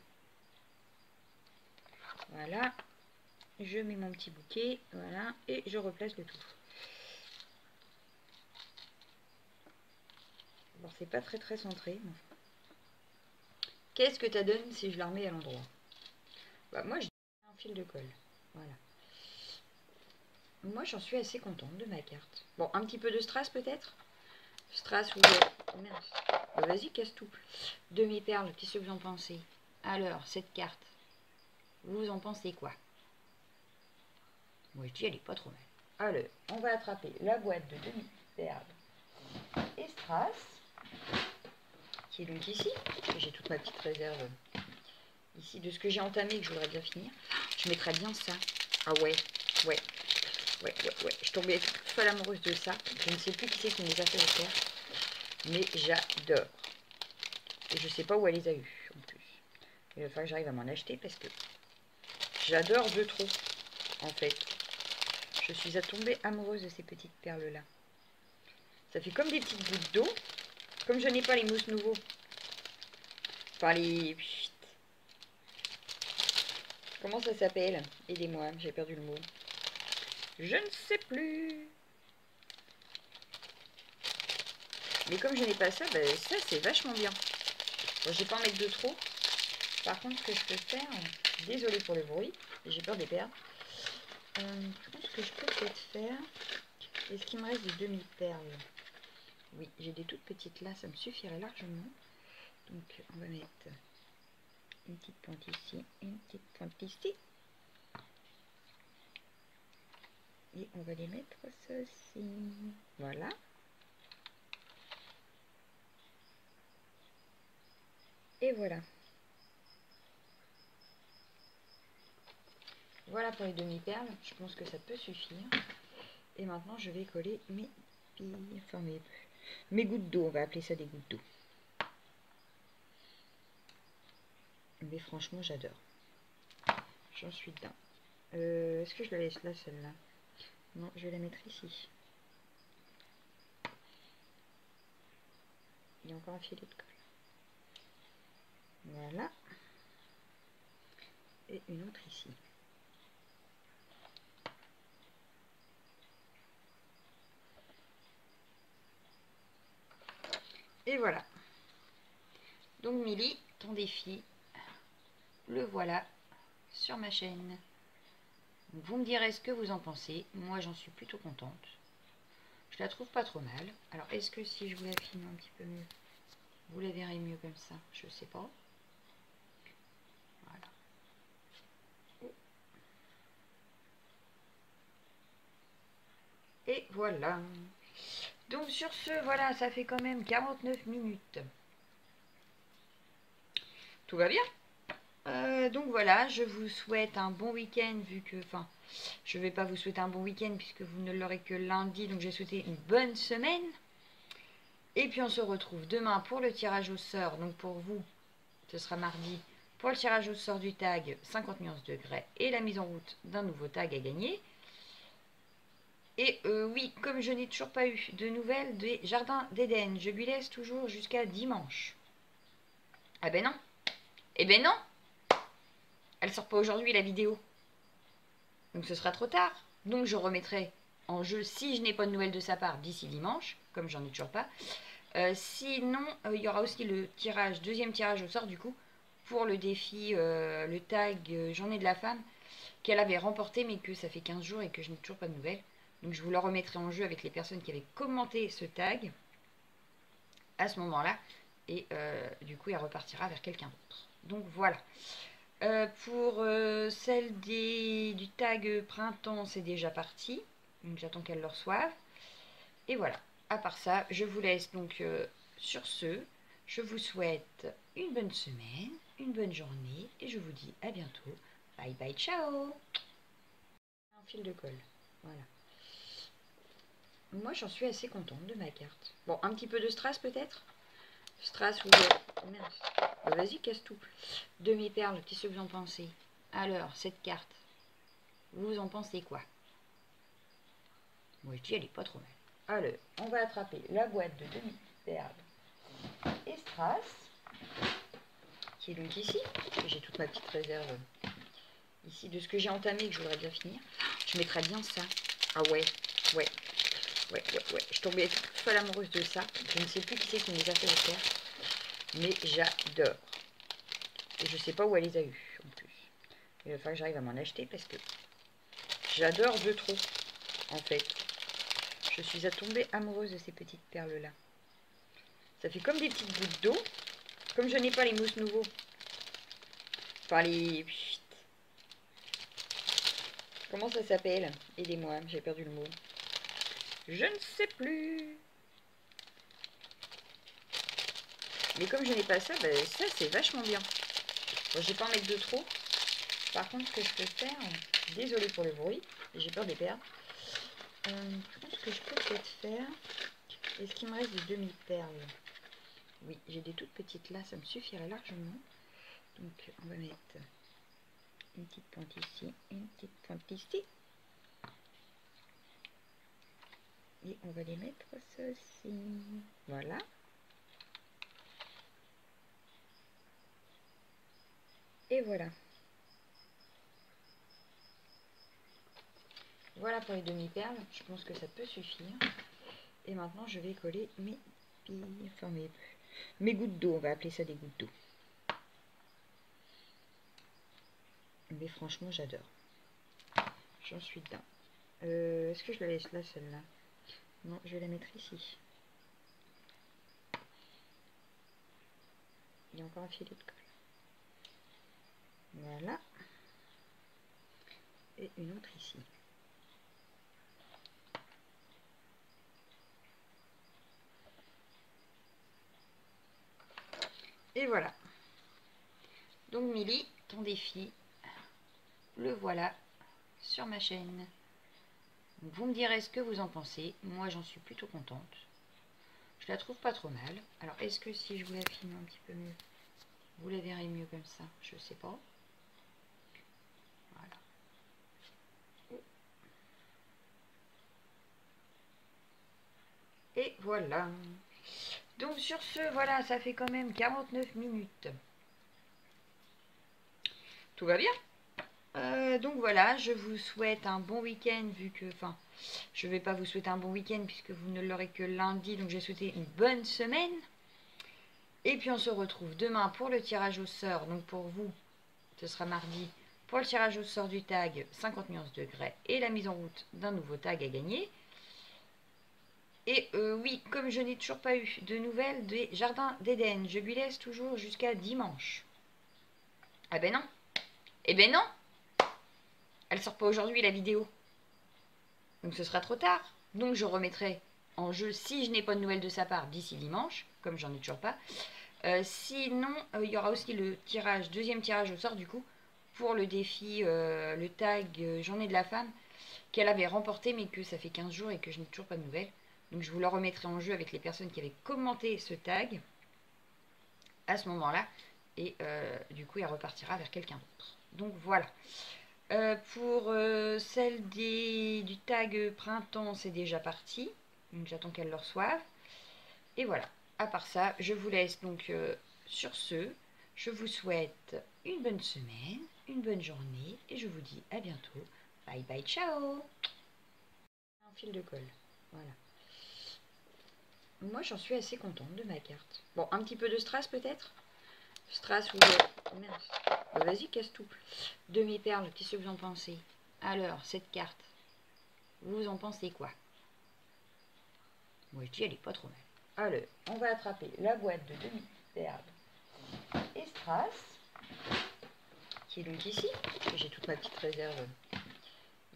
Voilà. Je mets mon petit bouquet. Voilà. Et je replace le tout. Bon, c'est pas très centré. Qu'est-ce que ça donne si je la remets à l'endroit? Bah, moi, je un fil de colle. Voilà. Moi, j'en suis assez contente de ma carte. Bon, un petit peu de strass peut-être. Strass ou... merde. Bah, vas-y, casse tout. Demi-perle, qu'est-ce que vous en pensez? Alors, cette carte, vous en pensez quoi? Moi, je dis, elle est pas trop mal. Alors, on va attraper la boîte de demi-perle et strass, qui est donc ici. J'ai toute ma petite réserve ici de ce que j'ai entamé et que je voudrais bien finir. Je mettrais bien ça. Ah ouais, ouais. Ouais. Je tombais folle amoureuse de ça. Je ne sais plus qui c'est qui me les a fait faire. Mais j'adore. Et je sais pas où elle les a eues en plus. Il va falloir que j'arrive à m'en acheter parce que j'adore de trop. En fait. Je suis à tomber amoureuse de ces petites perles-là. Ça fait comme des petites gouttes d'eau. Comme je n'ai pas les mousses nouveaux. Enfin les... Comment ça s'appelle? Aidez-moi, j'ai perdu le mot. Je ne sais plus. Mais comme je n'ai pas ça, ben ça c'est vachement bien. Bon, je vais pas en mettre de trop. Par contre, ce que je peux faire, désolée pour le bruit, j'ai peur de les perdre. Je pense que je peux peut-être faire. Est-ce qu'il me reste des demi-perles? Oui, j'ai des toutes petites là, ça me suffirait largement. Donc, on va mettre une petite pointe ici, une petite pointe ici. Et on va les mettre ceci. Voilà. Et voilà. Voilà pour les demi-perles. Je pense que ça peut suffire. Et maintenant, je vais coller mes billes, enfin mes gouttes d'eau. On va appeler ça des gouttes d'eau. Mais franchement, j'adore. J'en suis dedans. Est-ce que je la laisse là, celle-là? Non, je vais la mettre ici. Il y a encore un filet de colle. Voilà. Et une autre ici. Et voilà. Donc Milly, ton défi, le voilà sur ma chaîne. Vous me direz ce que vous en pensez. Moi, j'en suis plutôt contente. Je la trouve pas trop mal. Alors, est-ce que si je vous la filme un petit peu mieux, vous la verrez mieux comme ça? Je sais pas. Voilà. Et voilà. Donc sur ce, voilà, ça fait quand même 49 minutes. Tout va bien. Donc voilà, je vous souhaite un bon week-end vu que, enfin, je ne vais pas vous souhaiter un bon week-end puisque vous ne l'aurez que lundi. Donc, je vais souhaiter une bonne semaine. Et puis, on se retrouve demain pour le tirage au sort. Donc, pour vous, ce sera mardi. Pour le tirage au sort du tag 50 nuances degrés et la mise en route d'un nouveau tag à gagner. Et oui, comme je n'ai toujours pas eu de nouvelles des jardins d'Éden, je lui laisse toujours jusqu'à dimanche. Ah ben non. Eh ben non. Elle sort pas aujourd'hui la vidéo. Donc ce sera trop tard. Donc je remettrai en jeu si je n'ai pas de nouvelles de sa part d'ici dimanche, comme j'en ai toujours pas. Sinon, il y aura aussi le tirage, deuxième tirage au sort du coup, pour le défi, le tag Journée de la femme, qu'elle avait remporté mais que ça fait 15 jours et que je n'ai toujours pas de nouvelles. Donc je vous le remettrai en jeu avec les personnes qui avaient commenté ce tag à ce moment-là. Et du coup, elle repartira vers quelqu'un d'autre. Donc voilà. Pour celle du tag printemps, c'est déjà parti. Donc j'attends qu'elle le reçoive. Et voilà. À part ça, je vous laisse donc sur ce. Je vous souhaite une bonne semaine, une bonne journée. Et je vous dis à bientôt. Bye bye, ciao. Un fil de colle. Voilà. Moi, j'en suis assez contente de ma carte. Bon, un petit peu de strass peut-être. Strass ou... Merde. Bah, vas-y, casse tout. Demi-perle, qu'est-ce que vous en pensez? Alors, cette carte, vous en pensez quoi? Moi, je dis, elle est pas trop mal. Alors, on va attraper la boîte de demi-perle et strass, qui est donc ici. J'ai toute ma petite réserve ici de ce que j'ai entamé et que je voudrais bien finir. Je mettrais bien ça. Ah ouais, ouais. Ouais. Je tombais toute folle amoureuse de ça. Je ne sais plus qui c'est qui me les a fait faire. Mais j'adore. Et je sais pas où elle les a eues, en plus. Il va falloir que j'arrive à m'en acheter parce que j'adore de trop, en fait. Je suis à tomber amoureuse de ces petites perles-là. Ça fait comme des petites gouttes d'eau. Comme je n'ai pas les mousses nouveaux. Enfin, les... Comment ça s'appelle? Aidez-moi, j'ai perdu le mot. Je ne sais plus. Mais comme je n'ai pas ça, ben ça c'est vachement bien. Bon, je vais pas en mettre de trop. Par contre, ce que je peux faire, désolée pour le bruit, j'ai peur des perdre. Je pense que je peux peut-être faire. Est-ce qu'il me reste des demi-perles? Oui, j'ai des toutes petites là, ça me suffirait largement. Donc, on va mettre une petite pointe ici, une petite pointe ici. Et on va les mettre ceci. Voilà. Et voilà. Voilà pour les demi-perles. Je pense que ça peut suffire. Et maintenant, je vais coller mes billes, enfin mes gouttes d'eau. On va appeler ça des gouttes d'eau. Mais franchement, j'adore. J'en suis dedans. Est-ce que je la laisse là, celle-là? Non, je vais la mettre ici. Il y a encore un filet de colle. Voilà. Et une autre ici. Et voilà. Donc Milly, ton défi, le voilà sur ma chaîne. Donc, vous me direz ce que vous en pensez. Moi, j'en suis plutôt contente. Je la trouve pas trop mal. Alors, est-ce que si je vous la filme un petit peu mieux, vous la verrez mieux comme ça? Je sais pas. Voilà. Et voilà. Donc sur ce, voilà, ça fait quand même 49 minutes. Tout va bien. Donc voilà, je vous souhaite un bon week-end vu que... Enfin, je ne vais pas vous souhaiter un bon week-end puisque vous ne l'aurez que lundi. Donc j'ai souhaité une bonne semaine. Et puis on se retrouve demain pour le tirage au sort. Donc pour vous, ce sera mardi. Pour le tirage au sort du tag 50 nuances degrés et la mise en route d'un nouveau tag à gagner. Et oui, comme je n'ai toujours pas eu de nouvelles des jardins d'Éden, je lui laisse toujours jusqu'à dimanche. Ah ben non. Eh ben non. Elle sort pas aujourd'hui la vidéo. Donc ce sera trop tard. Donc je remettrai en jeu si je n'ai pas de nouvelles de sa part d'ici dimanche, comme j'en ai toujours pas. Sinon, il y aura aussi le tirage, deuxième tirage au sort du coup, pour le défi, le tag Journée de la femme, qu'elle avait remporté, mais que ça fait 15 jours et que je n'ai toujours pas de nouvelles. Donc je vous le remettrai en jeu avec les personnes qui avaient commenté ce tag à ce moment-là. Et du coup, elle repartira vers quelqu'un d'autre. Donc voilà. Pour celle du tag printemps, c'est déjà parti. Donc j'attends qu'elle le reçoive. Et voilà. À part ça, je vous laisse donc sur ce. Je vous souhaite une bonne semaine, une bonne journée. Et je vous dis à bientôt. Bye bye, ciao. Un fil de colle. Voilà. Moi, j'en suis assez contente de ma carte. Bon, un petit peu de strass peut-être. Strass ou... Merde. Bah, vas-y, casse tout. Demi-perle, qu'est-ce que vous en pensez? Alors, cette carte, vous en pensez quoi? Moi, je dis, elle est pas trop mal. Alors, on va attraper la boîte de demi-perle et strass, qui est donc ici. J'ai toute ma petite réserve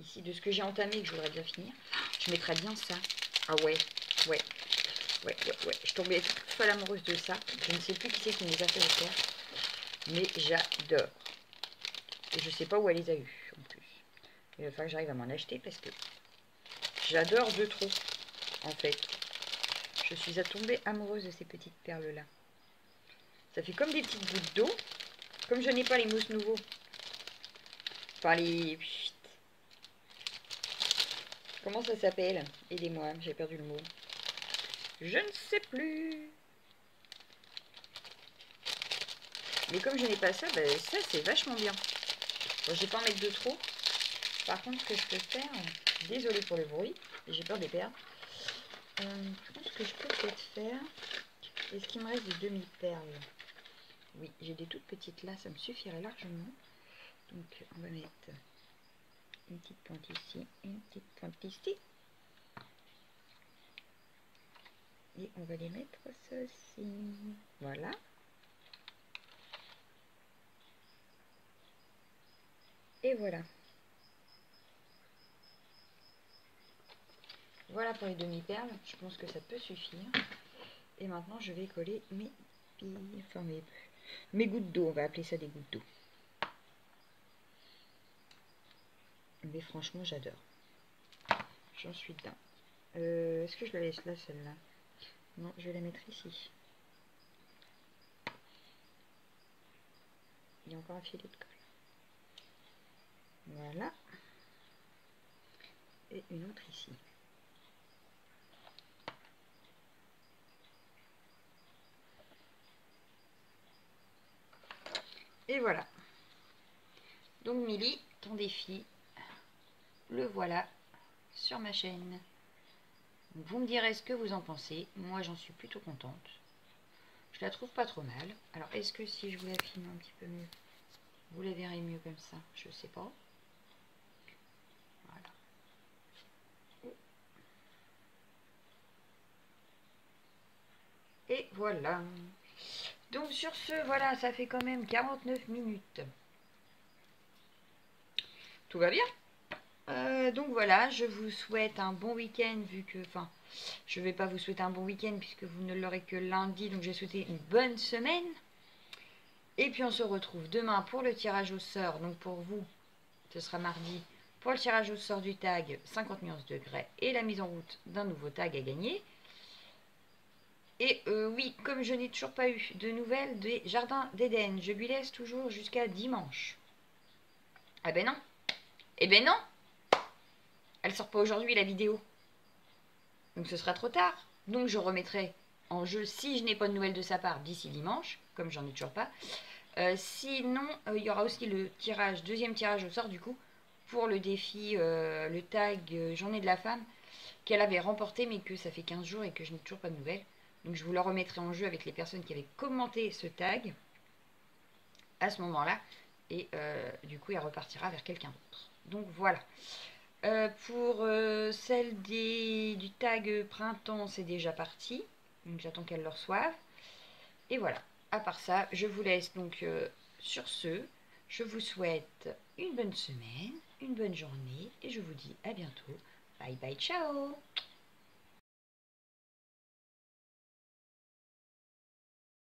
ici de ce que j'ai entamé et que je voudrais bien finir. Je mettrais bien ça. Ah ouais, ouais. Je tombais toute folle amoureuse de ça. Je ne sais plus qui c'est qui me les a fait faire. Mais j'adore. Et je sais pas où elle les a eues en plus. Il va falloir que j'arrive à m'en acheter parce que j'adore de trop. En fait, je suis tombée amoureuse de ces petites perles là. Ça fait comme des petites gouttes d'eau. Comme je n'ai pas les mousses nouveaux. Enfin les... Comment ça s'appelle? Aidez-moi, j'ai perdu le mot. Je ne sais plus. Mais comme je n'ai pas ça, ben ça c'est vachement bien. Bon, je vais pas en mettre de trop. Par contre, ce que je peux faire, désolée pour le bruit, j'ai peur des perdre. Je pense que je peux peut-être faire. Est-ce qu'il me reste des demi-perles? Oui, j'ai des toutes petites là, ça me suffirait largement. Donc on va mettre une petite pointe ici, une petite pointe ici. Et on va les mettre ceci. Voilà. Et voilà. Voilà pour les demi-perles. Je pense que ça peut suffire. Et maintenant, je vais coller mes billes, enfin mes gouttes d'eau. On va appeler ça des gouttes d'eau. Mais franchement, j'adore. J'en suis dedans. Est-ce que je la laisse là, celle-là? Non, je vais la mettre ici. Il y a encore un filet de colle. Voilà. Et une autre ici. Et voilà. Donc Milly, ton défi, le voilà sur ma chaîne. Vous me direz ce que vous en pensez. Moi, j'en suis plutôt contente. Je la trouve pas trop mal. Alors, est-ce que si je vous la filme un petit peu mieux, vous la verrez mieux comme ça? Je sais pas. Voilà. Et voilà. Donc sur ce, voilà, ça fait quand même 49 minutes. Tout va bien. Donc voilà, je vous souhaite un bon week-end vu que... Enfin, je ne vais pas vous souhaiter un bon week-end puisque vous ne l'aurez que lundi. Donc j'ai souhaité une bonne semaine. Et puis on se retrouve demain pour le tirage au sort. Donc pour vous, ce sera mardi pour le tirage au sort du tag 50 nuances de grès et la mise en route d'un nouveau tag à gagner. Et oui, comme je n'ai toujours pas eu de nouvelles des jardins d'Éden, je lui laisse toujours jusqu'à dimanche. Ah ben non. Eh ben non. Elle sort pas aujourd'hui la vidéo. Donc ce sera trop tard. Donc je remettrai en jeu si je n'ai pas de nouvelles de sa part d'ici dimanche, comme j'en ai toujours pas. Sinon, il y aura aussi le tirage, deuxième tirage au sort du coup, pour le défi, le tag Journée de la femme, qu'elle avait remporté mais que ça fait 15 jours et que je n'ai toujours pas de nouvelles. Donc je vous le remettrai en jeu avec les personnes qui avaient commenté ce tag à ce moment-là. Et du coup, elle repartira vers quelqu'un d'autre. Donc voilà. Pour celle du tag printemps, c'est déjà parti. Donc j'attends qu'elle le reçoive. Et voilà. À part ça, je vous laisse donc sur ce. Je vous souhaite une bonne semaine, une bonne journée. Et je vous dis à bientôt. Bye bye, ciao.